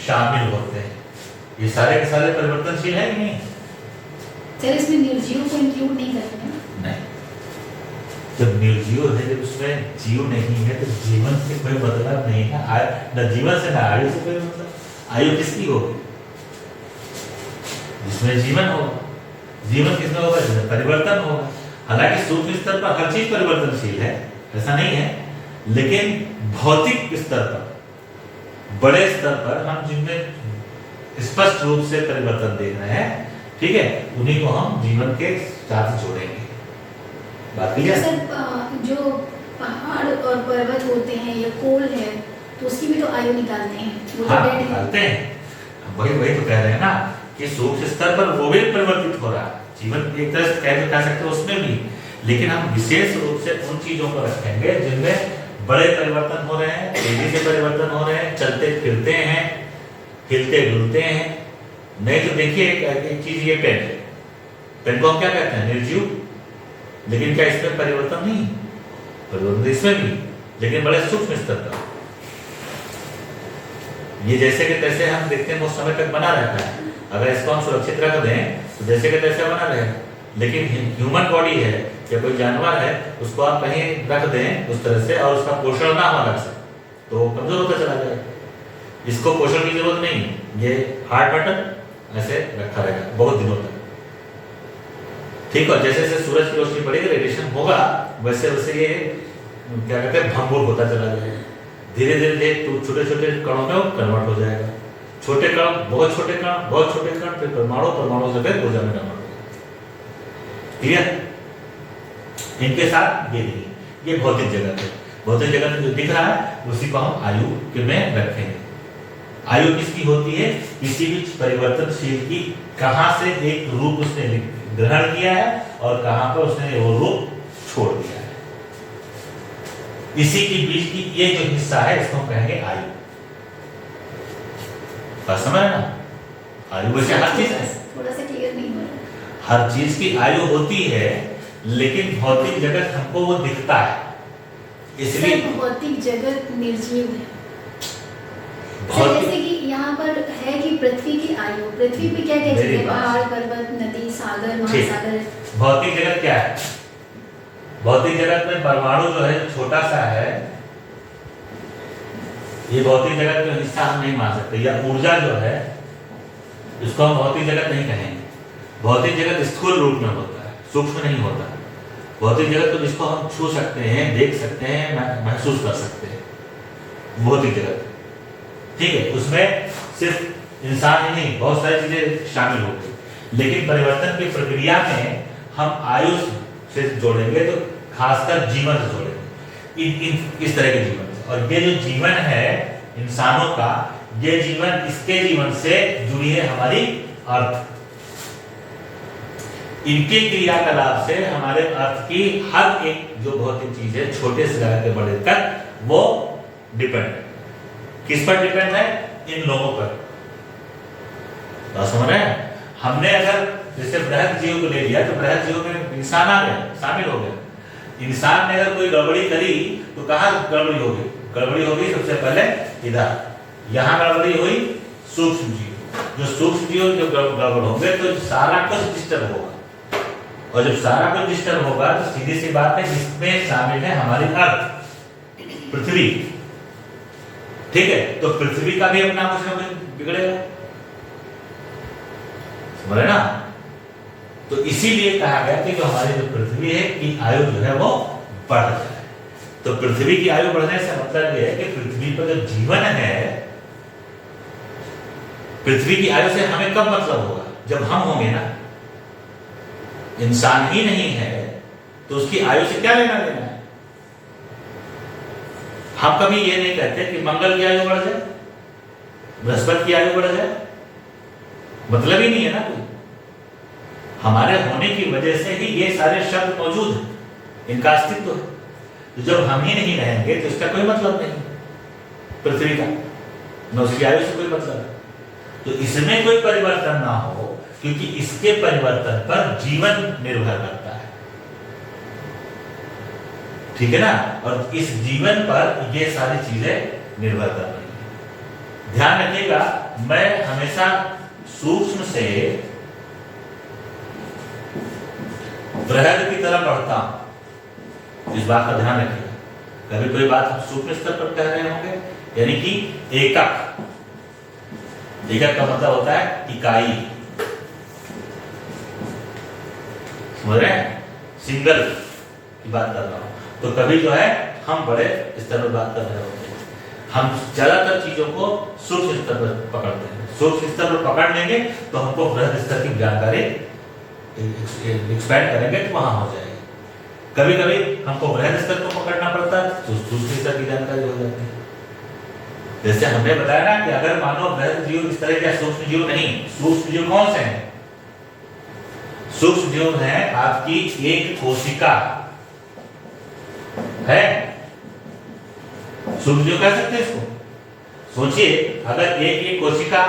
शामिल होते हैं। ये सारे के सारे परिवर्तनशील है कि नहीं? सर इसमें निर्जीव को इंक्लूड नहीं करते हैं? नहीं, जब निर्जीव है, जब उसमें जीव नहीं है, तो जीवन से कोई मतलब नहीं है। न जीवन से, न आयु से कोई मतलब। आयु किसकी होगी, जिसमें जीवन होगा। जीवन किसमें होगा, जिसमें परिवर्तन होगा। हालांकि सूक्ष्म स्तर पर हर चीज परिवर्तनशील है, ऐसा नहीं है, लेकिन भौतिक स्तर पर, बड़े स्तर पर हम जिनमें स्पष्ट रूप से परिवर्तन देख रहे हैं, ठीक है, उन्हीं को हम जीवन के साथ जोड़ेंगे। बात क्लियर? सर जो पहाड़ और पर्वत होते हैं या कोल है, तो उसकी भी तो आयु निकालते हैं, वो हाँ, तो निकालते हैं। वही तो कह रहे हैं ना कि सूक्ष्म स्तर पर वो भी परिवर्तित हो रहा है। जीवन एक तरह से कह सकते हैं उसमें भी, लेकिन हम विशेष रूप से उन चीजों को रखेंगे जिनमें बड़े परिवर्तन हो रहे हैं, तेजी से परिवर्तन हो रहे हैं, चलते फिरते हैं, हिलते डुलते हैं। नहीं तो देखिए एक चीज, ये पेन को हम क्या कहते हैं, निर्जीव, लेकिन क्या इसमें परिवर्तन नहीं, परिवर्तन इसमें भी, लेकिन बड़े सूक्ष्म स्तर पर। ये जैसे कि तैसे हम देखते हैं वो समय तक बना रहता है। अगर इसको हम सुरक्षित रख दें तो जैसे कि तैसे बना रहे, लेकिन ह्यूमन बॉडी है या कोई जानवर है, उसको आप कहीं रख दें उस तरह से और उसका पोषण ना हो अलग से, तो वो कमजोर होता चला जाएगा। इसको पोषण की जरूरत नहीं, ये हार्ड बटन ऐसे रखा रहेगा बहुत दिनों तक। ठीक है, जैसे जैसे सूरज की रोशनी बढ़ेगी, रेडिएशन होगा, वैसे वैसे ये क्या कहते हैं भंगुर होता चला जाएगा। धीरे धीरे तो छोटे छोटे कणों में कन्वर्ट हो जाएगा, छोटे कण, बहुत छोटे कण, बहुत छोटे कण, फिर परमाणु, परमाणु से फिर ऊर्जा में कन्वर्ट हो जाएगा। क्लियर? इनके साथ ये नहीं, ये भौतिक जगत है। भौतिक जगत में जो दिख रहा है उसी को हम आयु के में रखेंगे। आयु किसकी होती है? किसी भी परिवर्तनशील की कहां से एक रूप उसने ग्रहण किया है और कहां पर उसने वो रूप छोड़ दिया है, इसी के बीच की ये जो हिस्सा है इसको हम कहेंगे आयु। समझ ना? आयु वैसे हर चीज है, थोड़ा सा क्लियर नहीं हो रहा। हर चीज की आयु होती है, लेकिन भौतिक जगत हमको वो दिखता है, इसलिए भौतिक जगत निर्जीव है। भौतिक जैसे कि यहाँ पर है कि पृथ्वी की आयु, पृथ्वी पे क्या क्या चीजें, पहाड़, पर्वत, नदी, सागर, महासागर। भौतिक जगत क्या है? भौतिक जगत में परमाणु जो है छोटा सा है, ये भौतिक जगत का हिस्सा हम नहीं मान सकते। या ऊर्जा जो है इसको हम भौतिक जगत नहीं कहेंगे। भौतिक जगत स्थूल रूप में होता है, सूक्ष्म नहीं होता। भौतिक जगत को जिसको हम छू सकते हैं, देख सकते हैं, महसूस कर सकते हैं, भौतिक जगत। ठीक है, उसमें सिर्फ इंसान ही नहीं, बहुत सारी चीजें शामिल हो गई। लेकिन परिवर्तन की प्रक्रिया में हम आयु से जोड़ेंगे, तो खासकर जीवन से जोड़ेंगे, इस तरह के जीवन से। और ये जो जीवन है इंसानों का, ये जीवन, इसके जीवन से जुड़ी है हमारी अर्थ। इनके क्रियाकलाप से हमारे अर्थ की हर एक जो भौतिक चीज है, छोटे से लेकर बड़े तक, वो डिपेंड है। किस पर डिपेंड है? इन लोगों पर। तो समझ रहे हैं? हमने अगर जैसे बृहद जीव को ले लिया, तो बृहद जीव में इंसान आ गया, शामिल हो गया। इंसान ने अगर कोई गड़बड़ी करी तो कहाँ गड़बड़ी होगी? गड़बड़ी होगी सबसे पहले इधर, यहाँ गड़बड़ी हुई सूक्ष्म जीव। जो सूक्ष्म जीव जो गड़बड़ होंगे तो सारा कुछ डिस्टर्ब होगा, और जब सारा कुछ डिस्टर्ब होगा तो सीधी सी बात है, जिसमें शामिल है हमारी अर्थ, पृथ्वी। ठीक है, तो पृथ्वी का भी अपना कुछ ना कुछ बिगड़ेगा, समझ रहे ना? तो इसीलिए कहा गया कि जो हमारी जो पृथ्वी है की आयु जो है वो बढ़ जाए। तो पृथ्वी की आयु बढ़ने से मतलब ये है कि पृथ्वी पर जो जीवन है, पृथ्वी की आयु से हमें कब मतलब होगा? जब हम होंगे ना। इंसान ही नहीं है तो उसकी आयु से क्या लेना देना है? हम कभी ये नहीं कहते कि मंगल की आयु बढ़ जाए, बृहस्पति की आयु बढ़ जाए, मतलब ही नहीं है ना कोई। हमारे होने की वजह से ही ये सारे शब्द मौजूद हैं, इनका अस्तित्व है। तो जब हम ही नहीं रहेंगे तो इसका कोई मतलब नहीं पृथ्वी का, न उसकी आयु से कोई मतलब है। तो इसमें कोई परिवर्तन ना हो, क्योंकि इसके परिवर्तन पर जीवन निर्भर करता है। ठीक है ना? और इस जीवन पर ये सारी चीजें निर्भर कर रही है। ध्यान रखिएगा, मैं हमेशा सूक्ष्म से बृहद की तरफ बढ़ता हूं, इस बात का ध्यान रखिएगा। कभी कोई बात हम सूक्ष्म स्तर पर कह रहे होंगे, यानी कि एकक। एकक का मतलब होता है इकाई, समझ रहे हैं? सिंगल की बात कर रहा हूं। तो कभी जो है हम बड़े स्तर पर बात कर रहे होते हैं। हम ज्यादातर चीजों को सूक्ष्म स्तर पर पकड़ते हैं। सूक्ष्म स्तर पर पकड़ लेंगे तो हमको बृहद स्तर की जानकारी एक्सपैंड करेंगे तो वहां हो जाएगी। कभी कभी हमको बृहद स्तर को पकड़ना पड़ता है तो सूक्ष्म स्तर की जानकारी हो जाती है। जैसे हमने बताया ना कि अगर मानो बृहद जीव इस तरह के सूक्ष्म जीव नहीं, सूक्ष्म जीव कौन से हैं? सूक्ष्म जीव है आपकी एक कोशिका है, सूक्ष्म जीव कह सकते हैं इसको। सोचिए, अगर एक कोशिका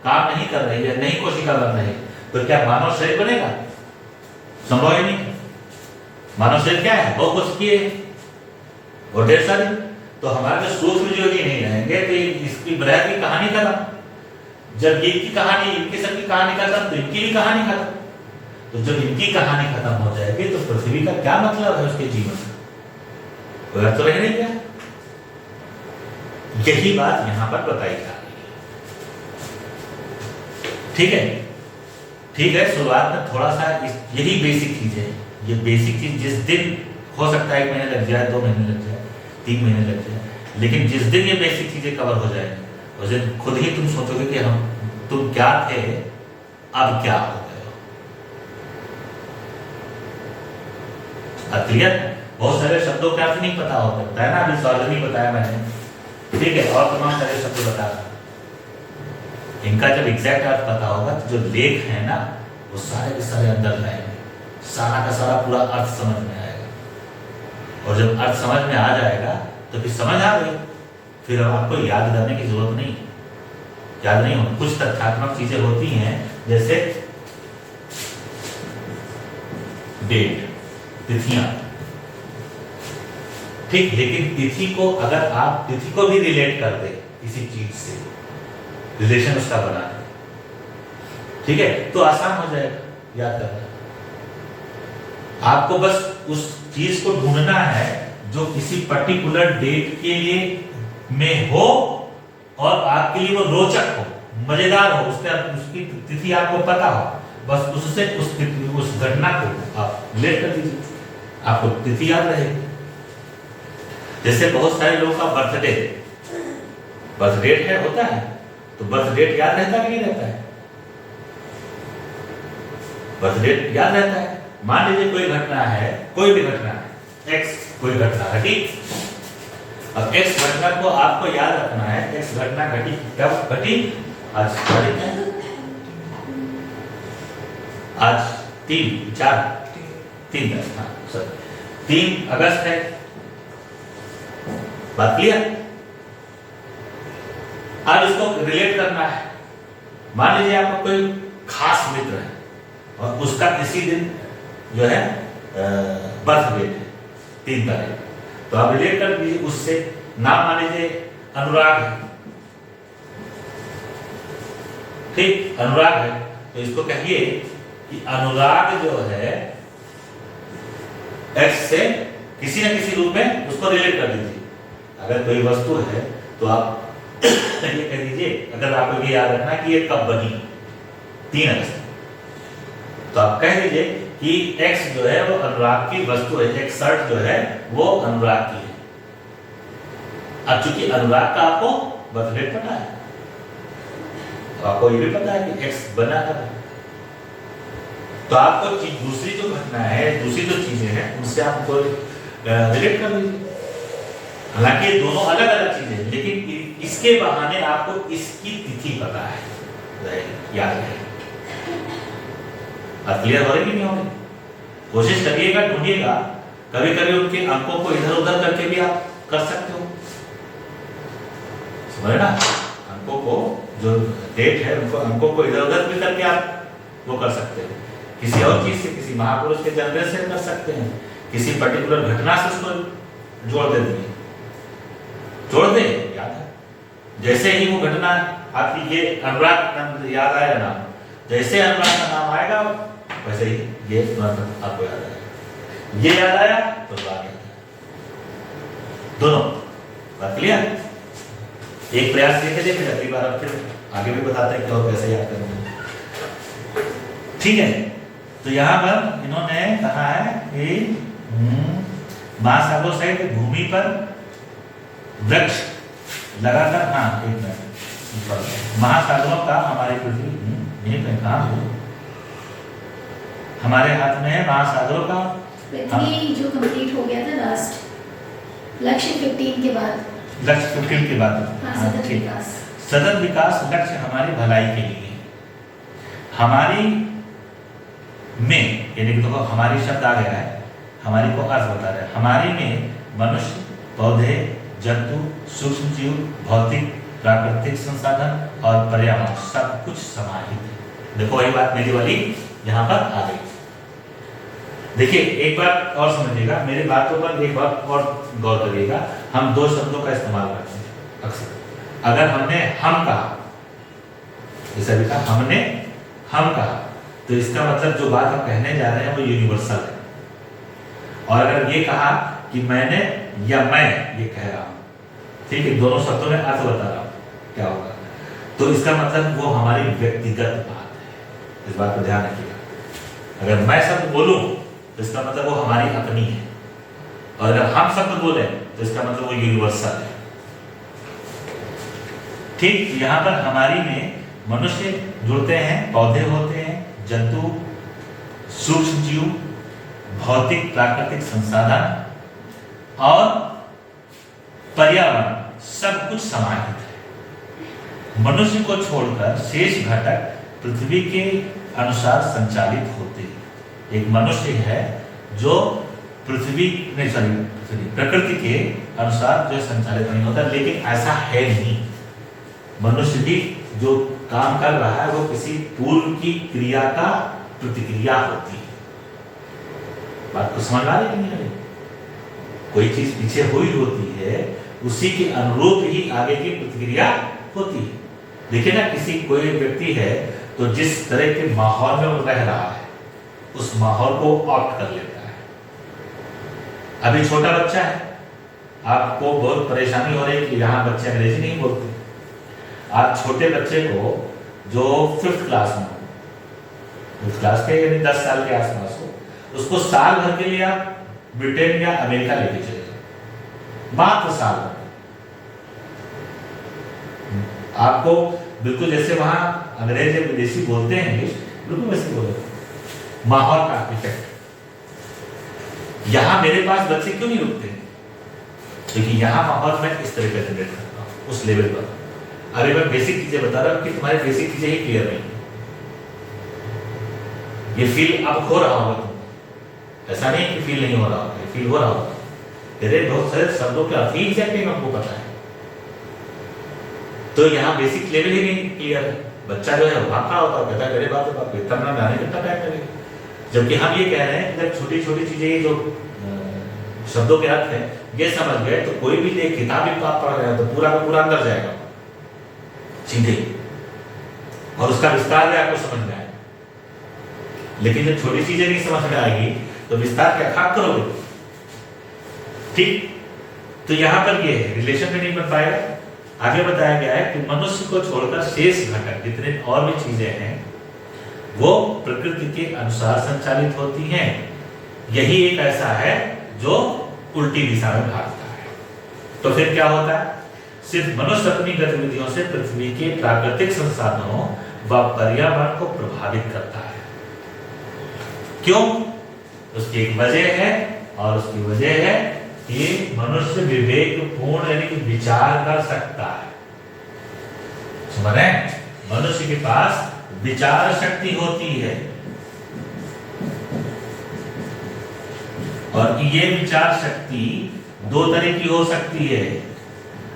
काम नहीं कर रही है, नहीं कोशिका बन रही, तो क्या मानव शरीर बनेगा? संभव ही नहीं। मानव शरीर क्या है? बहुकोशिकीय है, और ढेर सारी। तो हमारे सूक्ष्म जीव ही नहीं रहेंगे तो इसकी बृहद की कहानी खत्म। जब ये की कहानी, इनकी सबकी कहानी खत्म, तो इनकी भी कहानी खत्म। तो जब इनकी कहानी खत्म हो जाएगी तो पृथ्वी का क्या मतलब है उसके जीवन का? कोई अर्थ तो रह नहीं गया। यही बात यहां पर बताई जा रही है। ठीक है, ठीक है। शुरुआत में थोड़ा सा यही बेसिक चीज है। ये बेसिक चीज जिस दिन हो सकता है 1 महीने लग जाए, 2 महीने लग जाए, 3 महीने लग जाए, लेकिन जिस दिन ये बेसिक चीजें कवर हो जाएंगी उस दिन खुद ही तुम सोचोगे कि तुम क्या थे, अब क्या हो गए हो। अब क्लियर? बहुत सारे शब्दों का अर्थ नहीं पता होता है ना, अभी सॉल्व नहीं बताया मैंने, ठीक है, और तमाम सारे शब्द बता रहा। इनका जब एग्जैक्ट अर्थ पता होगा तो जो लेख है ना वो सारे के सारे अंदर लाएंगे, सारा का सारा पूरा अर्थ समझ में आएगा। और जब अर्थ समझ में आ जाएगा तो फिर समझ आ गई, फिर आपको याद करने की जरूरत नहीं, याद नहीं होगा। कुछ तथ्यात्मक चीजें होती हैं जैसे डेट, तिथियां, ठीक, लेकिन तिथि को अगर आप तिथि को भी रिलेट कर दे किसी चीज से, रिलेशन उसका बना दे, ठीक है, तो आसान हो जाएगा याद करना। आपको बस उस चीज को ढूंढना है जो किसी पर्टिकुलर डेट के लिए में हो और आपके लिए वो रोचक हो, मजेदार हो, उसकी तिथि आपको पता हो, बस उससे उस घटना को आप रिलेट कर दीजिए, आपको तिथि याद रहेगी। जैसे बहुत सारे लोगों का बर्थडे है, होता है, तो बर्थ डेट याद रहता है कि नहीं रहता है? बर्थ डेट याद रहता है। मान लीजिए कोई घटना है, कोई भी घटना है, एक्स कोई घटना घटी, अब एक्स घटना को आपको याद रखना है। एक्स घटना घटी कब घटी? आज तारीख है, आज 3 अगस्त है। बात क्लियर? आज इसको रिलेट करना है। मान लीजिए आपका कोई खास मित्र है और उसका इसी दिन जो है बर्थ डेट है, 3 तारीख, तो आप रिलेट कर दीजिए उससे। नाम मान लीजिए अनुराग है, ठीक, अनुराग है, तो इसको कहिए कि अनुराग जो है एक्स से किसी न किसी रूप में उसको रिलेट कर दीजिए। अगर कोई वस्तु है तो आप ये कह दीजिए, अगर आपको ये याद रखना कि ये कब बनी, 3 अगस्त, तो आप कह दीजिए कि एक्स जो है वो अनुराग की वस्तु है, एक शर्ट जो है वो अनुराग की है। अब चूंकि अनुराग का आपको बर्थ डेट पता है, तो आपको ये भी पता है कि एक्स बना है, तो आपको दूसरी जो घटना है, दूसरी जो चीजें हैं उनसे आपको रिलेट कर दीजिए। हालांकि ये दोनों अलग अलग चीजें हैं, लेकिन इसके बहाने आपको इसकी तिथि पता है, याद है। अब क्लियर हो रही कि नहीं हो रही? कोशिश करिएगा, ढूंढिएगा। कभी कभी उनके अंकों को इधर उधर करके भी आप कर सकते हो, समझ ना? अंकों को, जो डेट है उनको अंकों को इधर उधर भी करके आप वो कर सकते हैं। किसी और चीज से, किसी महापुरुष के जन्म से कर सकते हैं, किसी पर्टिकुलर घटना से उसको जोड़ दे, जोड़ दे, याद है। जैसे ही वो घटना आपकी ये अनुराग याद आएगा ना, जैसे अनुराग का नाम आएगा वैसे ही ये आपको याद आएगा। ये याद आया तो अनुराग याद आया, दोनों। बात क्लियर? एक प्रयास देखे थे, फिर अगली बार आप फिर आगे भी बताते हैं कि और कैसे याद करेंगे, ठीक है। तो यहाँ पर इन्होंने कहा है कि महासागरों सहित भूमि पर वृक्ष लगातार, हाँ एक मिनट, महासागरों का हमारी पृथ्वी हमारे हाथ में है, महासागरों का पृथ्वी जो कंप्लीट हो गया था लास्ट लक्ष्य 15 के बाद, लक्ष्य 15 के बाद, सतत विकास, सतत विकास लक्ष्य हमारी भलाई के लिए, हमारी में, यानी कि देखो हमारी शब्द आ गया है, हमारी को अर्थ बता रहा है। हमारी में मनुष्य, पौधे, जंतु, सूक्ष्म जीव, भौतिक प्राकृतिक संसाधन और पर्यावरण सब कुछ समाहित है। देखो वही बात मेरी वाली यहाँ पर आ गई। देखिए एक बात और समझिएगा, मेरी बातों पर एक बात और गौर करिएगा। हम 2 शब्दों का इस्तेमाल करते हैं अक्सर। अगर हमने हम कहा, जैसे अभी कहा हमने हम कहा, तो इसका मतलब जो बात हम कहने जा रहे हैं वो यूनिवर्सल है। और अगर ये कहा कि मैंने या मैं ये कह रहा हूं, ठीक है, दोनों शब्दों में अर्थ बता रहा हूं क्या होगा, तो इसका मतलब वो हमारी व्यक्तिगत बात है। इस बात को ध्यान रखिएगा। अगर मैं शब्द बोलूं तो इसका मतलब वो हमारी अपनी है, और अगर हम शब्द बोले तो इसका मतलब वो यूनिवर्सल है। ठीक यहाँ पर हमारी में मनुष्य जुड़ते हैं, पौधे होते हैं, जंतु, सूक्ष्म जीव, भौतिक प्राकृतिक संसाधन और पर्यावरण सब कुछ समाहित है। मनुष्य को छोड़कर शेष घटक पृथ्वी के अनुसार संचालित होते हैं। एक मनुष्य है जो प्रकृति के अनुसार जो संचालित नहीं होता, लेकिन ऐसा है नहीं। मनुष्य भी जो काम कर रहा है वो किसी पूर्व की क्रिया का प्रतिक्रिया होती है। बात को समझ आ रही है? कोई चीज पीछे हुई होती है, उसी के अनुरूप ही आगे की प्रतिक्रिया होती है। देखिए ना, किसी कोई व्यक्ति है तो जिस तरह के माहौल में वो रह रहा है उस माहौल को ऑप्ट कर लेता है। अभी छोटा बच्चा है, आपको बहुत परेशानी हो रही है कि यहाँ बच्चे अंग्रेजी नहीं बोलते। आप छोटे बच्चे को जो 5th क्लास में, 5th क्लास के यानी 10 साल के आसपास हो, उसको साल भर के लिए आप ब्रिटेन या अमेरिका लेके चले जाओ, मात्र साल भर। आपको बिल्कुल जैसे वहां अंग्रेज या विदेशी बोलते हैं इंग्लिश, बिल्कुल वैसे बोले। माहौल का इफेक्ट। यहां मेरे पास बच्चे क्यों नहीं रुकते? क्योंकि यहाँ माहौल में इस तरह का जनरेट करता हूँ उस लेवल पर। अभी मैं बेसिक चीजें बता रहा हूँ कि तुम्हारी बेसिक चीजें ही क्लियर नहीं है। ये फील अब हो रहा होगा तुमको, ऐसा नहीं कि फील नहीं हो रहा होगा, फील हो रहा होगा। तेरे बहुत सारे शब्दों के अर्थ ही एग्जैक्टली हमको पता है, तो यहाँ बेसिक लेवल ही नहीं क्लियर है। बच्चा जो है वहां खड़ा होता है, कहता है मेरे बात बात इतना में आने कितना टाइम लगेगा। जबकि हम ये कह रहे हैं कि जब छोटी छोटी चीजें जो शब्दों के अर्थ है ये समझ गए तो कोई भी एक किताब भी आप पढ़ रहे हैं तो पूरा का पूरा अंदर जाएगा सीधे, और उसका विस्तार भी आपको समझ में आएगा। लेकिन जब छोटी चीजें नहीं समझ में आएगी तो विस्तार क्या खाक करोगे? ठीक, तो यहां पर ये रिलेशन में नहीं बन पाएगा। आगे बताया गया है कि मनुष्य को छोड़कर शेष घटक जितने और भी चीजें हैं वो प्रकृति के अनुसार संचालित होती हैं। यही एक ऐसा है जो उल्टी दिशा में भागता है। तो फिर क्या होता है? सिर्फ मनुष्य अपनी गतिविधियों से पृथ्वी के प्राकृतिक संसाधनों व पर्यावरण को प्रभावित करता है। क्यों? उसकी एक वजह है, और उसकी वजह है कि मनुष्य विवेकपूर्ण यानी कि विचार कर सकता है। समझ रहे हैं? मनुष्य के पास विचार शक्ति होती है, और ये विचार शक्ति दो तरह की हो सकती है।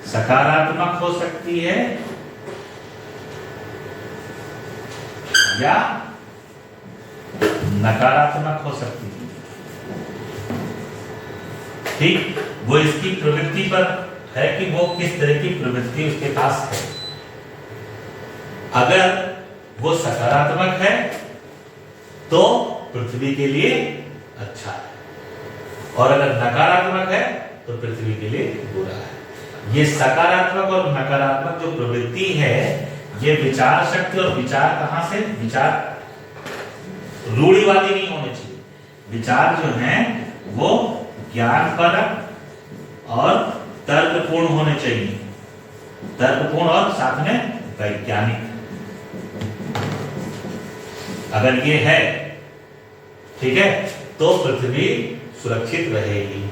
सकारात्मक हो सकती है या नकारात्मक हो सकती है। ठीक, वो इसकी प्रवृत्ति पर है कि वो किस तरह की प्रवृत्ति उसके पास है। अगर वो सकारात्मक है तो पृथ्वी के लिए अच्छा है, और अगर नकारात्मक है तो पृथ्वी के लिए बुरा है। ये सकारात्मक और नकारात्मक जो प्रवृत्ति है ये विचार शक्ति, और विचार कहां से? विचार रूढ़िवादी नहीं होने चाहिए। विचार जो है वो ज्ञानपरक और तर्कपूर्ण होने चाहिए, तर्कपूर्ण और साथ में वैज्ञानिक। अगर ये है, ठीक है, तो पृथ्वी सुरक्षित रहेगी,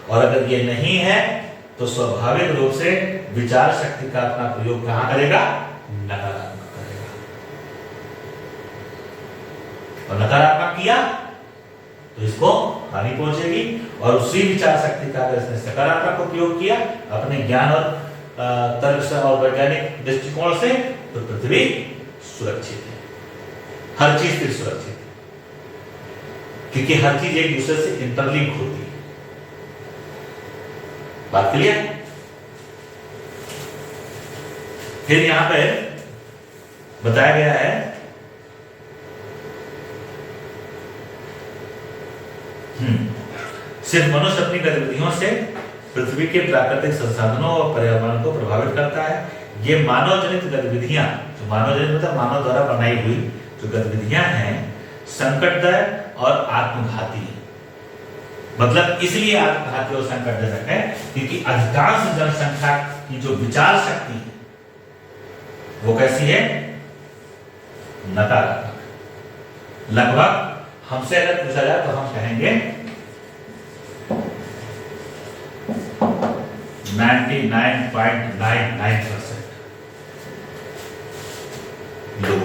और अगर ये नहीं है तो स्वाभाविक रूप से विचार शक्ति का अपना प्रयोग कहां करेगा? नकारात्मक करेगा। और नकारात्मक किया तो इसको हानि पहुंचेगी, और उसी विचार शक्ति का अगर इसने सकारात्मक उपयोग किया अपने ज्ञान और तर्क से और वैज्ञानिक दृष्टिकोण से, तो पृथ्वी सुरक्षित है। हर चीज फिर सुरक्षित है, क्योंकि हर चीज एक दूसरे से इंटरलिंक होती है। बात क्लियर? फिर यहां पे बताया गया है सिर्फ मनुष्य अपनी गतिविधियों से पृथ्वी के प्राकृतिक संसाधनों और पर्यावरण को प्रभावित करता है। ये मानव जनित गतिविधियां, जो मानव जनित मतलब मानव द्वारा बनाई हुई जो गतिविधियां हैं संकटदायक और आत्मघाती है। मतलब इसलिए आत्मघाती और संकटजनक है क्योंकि अधिकांश जनसंख्या की जो विचार शक्ति है वो कैसी है? नकारात्मक। लगभग हमसे अगर पूछा जाए तो हम कहेंगे 99.99% लोग।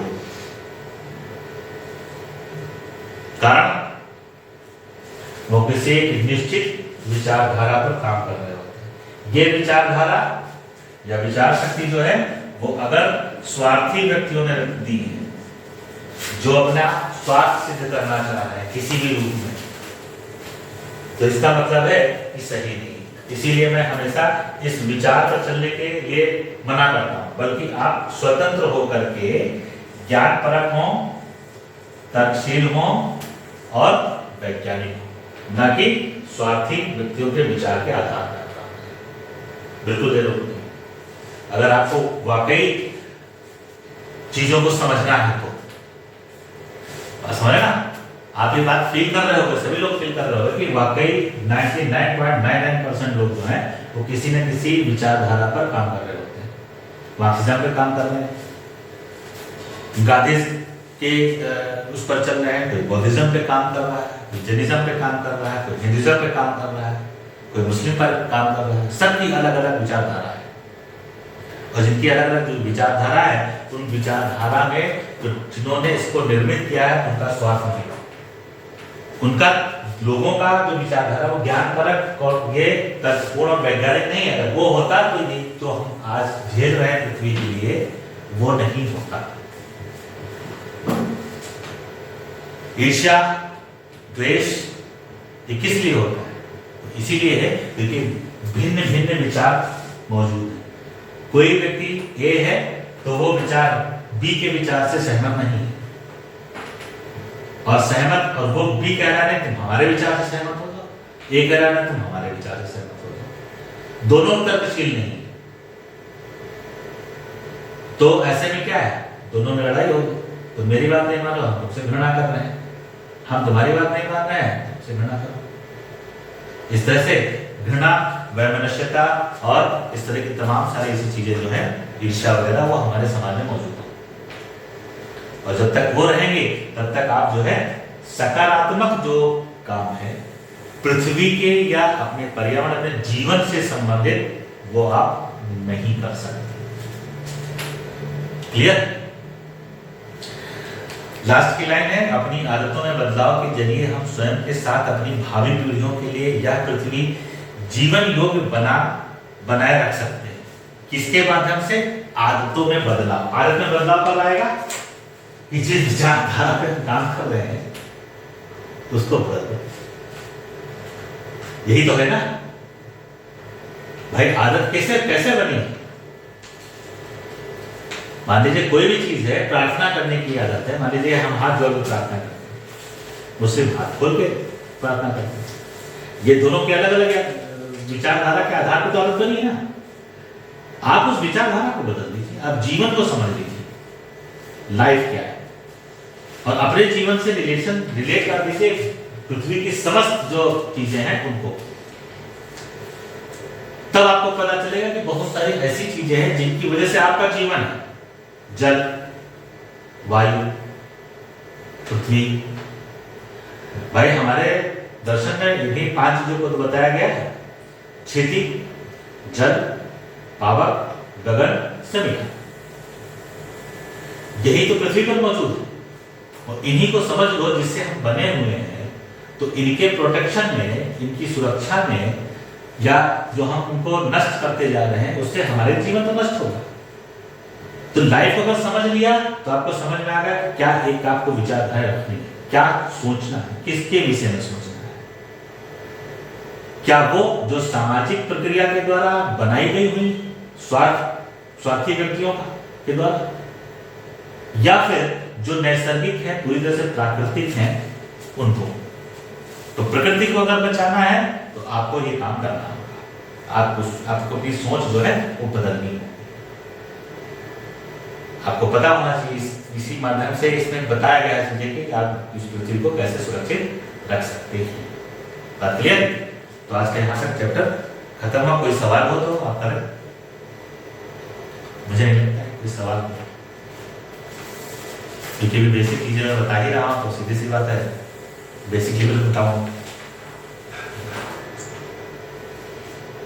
कारण वो किसी एक निश्चित विचारधारा पर काम कर रहे होते हैं। ये विचारधारा या विचार शक्ति जो है वो अगर स्वार्थी व्यक्तियों ने दी है जो अपना स्वार्थ सिद्ध करना चाह रहे हैं किसी भी रूप में, तो इसका मतलब है कि सही नहीं। इसीलिए मैं हमेशा इस विचार पर चलने के लिए मना करता हूं, बल्कि आप स्वतंत्र होकर के ज्ञानपरक हों, तर्कशील हों और वैज्ञानिक हों, न कि स्वार्थी व्यक्तियों के विचार के आधार पर। बिल्कुल जरूर नहीं। अगर आपको वाकई चीजों को समझना है तो समझे ना, आप ये बात फील कर रहे होगे, सभी लोग फील कर रहे होगे कि वाकई 99.99% लोग जो हैं वो किसी न किसी विचारधारा पर काम कर रहे होते हैं। मार्क्सिज्म पे काम कर रहे हैं, गांधी के उस पर चल रहे हैं, कोई बौद्धिज्म पे काम कर रहा है, कोई जैनिज्म पे काम कर रहा है, कोई हिंदुइज्म पे काम कर रहा है, कोई मुस्लिम पर काम कर रहा है। सबकी अलग अलग विचारधारा है और जिनकी अलग अलग जो विचारधारा है उन विचारधारा में जिन्होंने इसको निर्मित किया है उनका स्वार्थ नहीं, उनका लोगों का जो विचारधारा वो ज्ञानपरक और ये तर्कपूर्ण और वैज्ञानिक नहीं है। अगर वो होता तो ये जो हम आज झेल रहे हैं पृथ्वी के लिए वो नहीं होता। ईर्ष्या द्वेष ये किस लिए होता है? इसीलिए है क्योंकि भिन्न भिन्न विचार मौजूद है। कोई व्यक्ति ए है तो वो विचार बी के विचार से सहमत नहीं है और सहमत, और वो बी कह रहा है तुम हमारे विचार से सहमत हो जाओ, ए कह रहा है तुम हमारे विचार से सहमत हो जाओ, दोनों तर्कशील नहीं। तो ऐसे में क्या है, दोनों में लड़ाई होगी। तो मेरी बात नहीं मान लो, हम तुमसे घृणा कर रहे हैं, हम तुम्हारी बात नहीं मान रहे हैं, तुमसे घृणा करो। इस तरह से घृणा, वैमनस्यता और इस तरह की तमाम सारी ऐसी चीजें जो है ईर्ष्या वगैरह वो हमारे समाज में मौजूद है और जब तक वो रहेंगे तब तक आप जो है सकारात्मक जो काम है पृथ्वी के या अपने पर्यावरण में जीवन से संबंधित वो आप नहीं कर सकते। क्लियर? लास्ट की लाइन है, अपनी आदतों में बदलाव के जरिए हम स्वयं के साथ अपनी भावी पीढ़ियों के लिए यह पृथ्वी जीवन योग्य बनाए रख सकते हैं। किसके माध्यम से? आदतों में बदलाव। आदत में बदलाव कब आएगा? कि जिस विचारधारा पे हम काम कर रहे हैं उसको बदल दो। यही तो है ना भाई। आदत कैसे कैसे बनी? मान लीजिए कोई भी चीज है, प्रार्थना करने की आदत है। मान लीजिए हम हाथ जोड़ के प्रार्थना करते हैं, मुस्लिम हाथ खोल के प्रार्थना करते हैं। ये दोनों के अलग अलग विचारधारा के आधार पर तो आदत बनी है ना। आप उस विचारधारा को बदल दीजिए, आप जीवन को समझ लीजिए, लाइफ क्या है, और अपने जीवन से रिलेट कर दीजिए पृथ्वी की समस्त जो चीजें हैं उनको। तब आपको पता चलेगा कि बहुत सारी ऐसी चीजें हैं जिनकी वजह से आपका जीवन है। जल, वायु, पृथ्वी। भाई हमारे दर्शन में इन्हीं 5 चीजों को तो बताया गया है: क्षिति, जल, पावक, गगन, समीक्षा। यही तो पृथ्वी पर मौजूद है और इन्हीं को समझ लो जिससे हम बने हुए हैं। तो इनके प्रोटेक्शन में, इनकी सुरक्षा में, या जो हम उनको नष्ट करते जा रहे हैं उससे हमारे जीवन तो नष्ट होगा। तो लाइफ अगर समझ लिया तो आपको समझ में आ गया क्या एक आपको विचारधारा रखनी है, क्या सोचना है, किसके विषय में सोचना है। क्या वो जो सामाजिक प्रक्रिया के द्वारा बनाई गई हुई स्वार्थी व्यक्तियों के द्वारा, या फिर जो नैसर्गिक है, पूरी तरह से प्राकृतिक है उनको। तो प्रकृति को अगर बचाना है तो आपको ये काम करना होगा। आपको अपनी सोच जो है वो बदलनी होगी। आपको पता होना चाहिए, इसी माध्यम से इसमें बताया गया है चीजें कि आप इस पृथ्वी को कैसे सुरक्षित रख सकते हैं। बात क्लियर? तो आज का यहाँ तक चैप्टर खत्म हुआ। कोई सवाल हो तो आप करें, मुझे नहीं लगता है कोई सवाल हो, क्योंकि भी बेसिक चीजें मैं बता ही रहा हूँ, तो सीधी सी बात है बेसिक लेवल बताऊँ।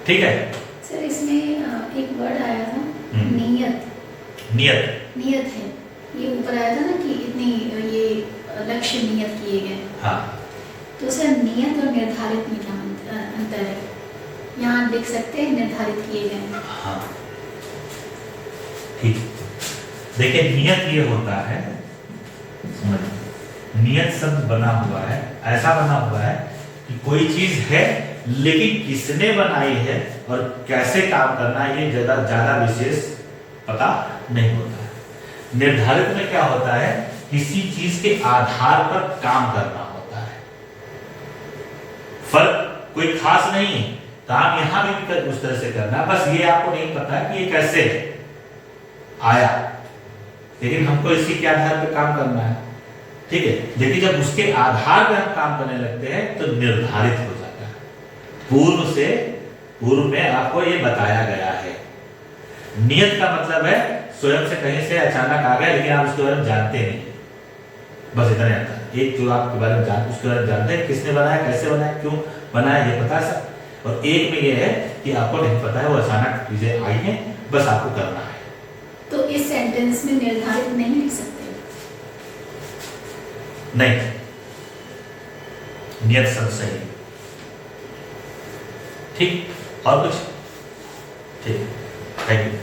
ठीक है सर, इसमें एक वर्ड आया था नियत। नियत नियत है, ये ऊपर आया था ना कि इतनी ये लक्ष्य नियत किए गए। हाँ, तो सर नियत और निर्धारित में क्या अंतर है? यहाँ देख सकते हैं निर्धारित किए गए। हाँ ठीक। देखिए नियत ये होता है, नियत शब्द बना हुआ है, ऐसा बना हुआ है कि कोई चीज है लेकिन किसने बनाई है और कैसे काम करना है ये ज्यादा विशेष पता नहीं होता है। निर्धारित में क्या होता है, किसी चीज के आधार पर काम करना होता है। फर्क कोई खास नहीं है, काम यहां भी उस तरह से करना है, बस ये आपको नहीं पता कि ये कैसे आया, लेकिन हमको इसके के आधार पर काम करना है। ठीक है, लेकिन जब उसके आधार पर हम काम करने लगते हैं तो निर्धारित हो जाता है। पूर्व में आपको ये बताया गया है। नियत का मतलब है स्वयं से कहीं से अचानक आ गया, लेकिन आप उसके बारे में जानते नहीं, बस इतना आता है। एक जो आपके बारे में उसके बारे में जानते हैं, किसने बनाया, कैसे बनाया, क्यों बनाया, ये पता सब। और एक में ये है कि आपको नहीं पता है, वो अचानक चीजें आई हैं, बस आपको करना है। तो इस सेंटेंस में निर्धारित नहीं लिख सकते? नहीं, नियत शब्द सही। ठीक, और कुछ? ठीक, थैंक यू।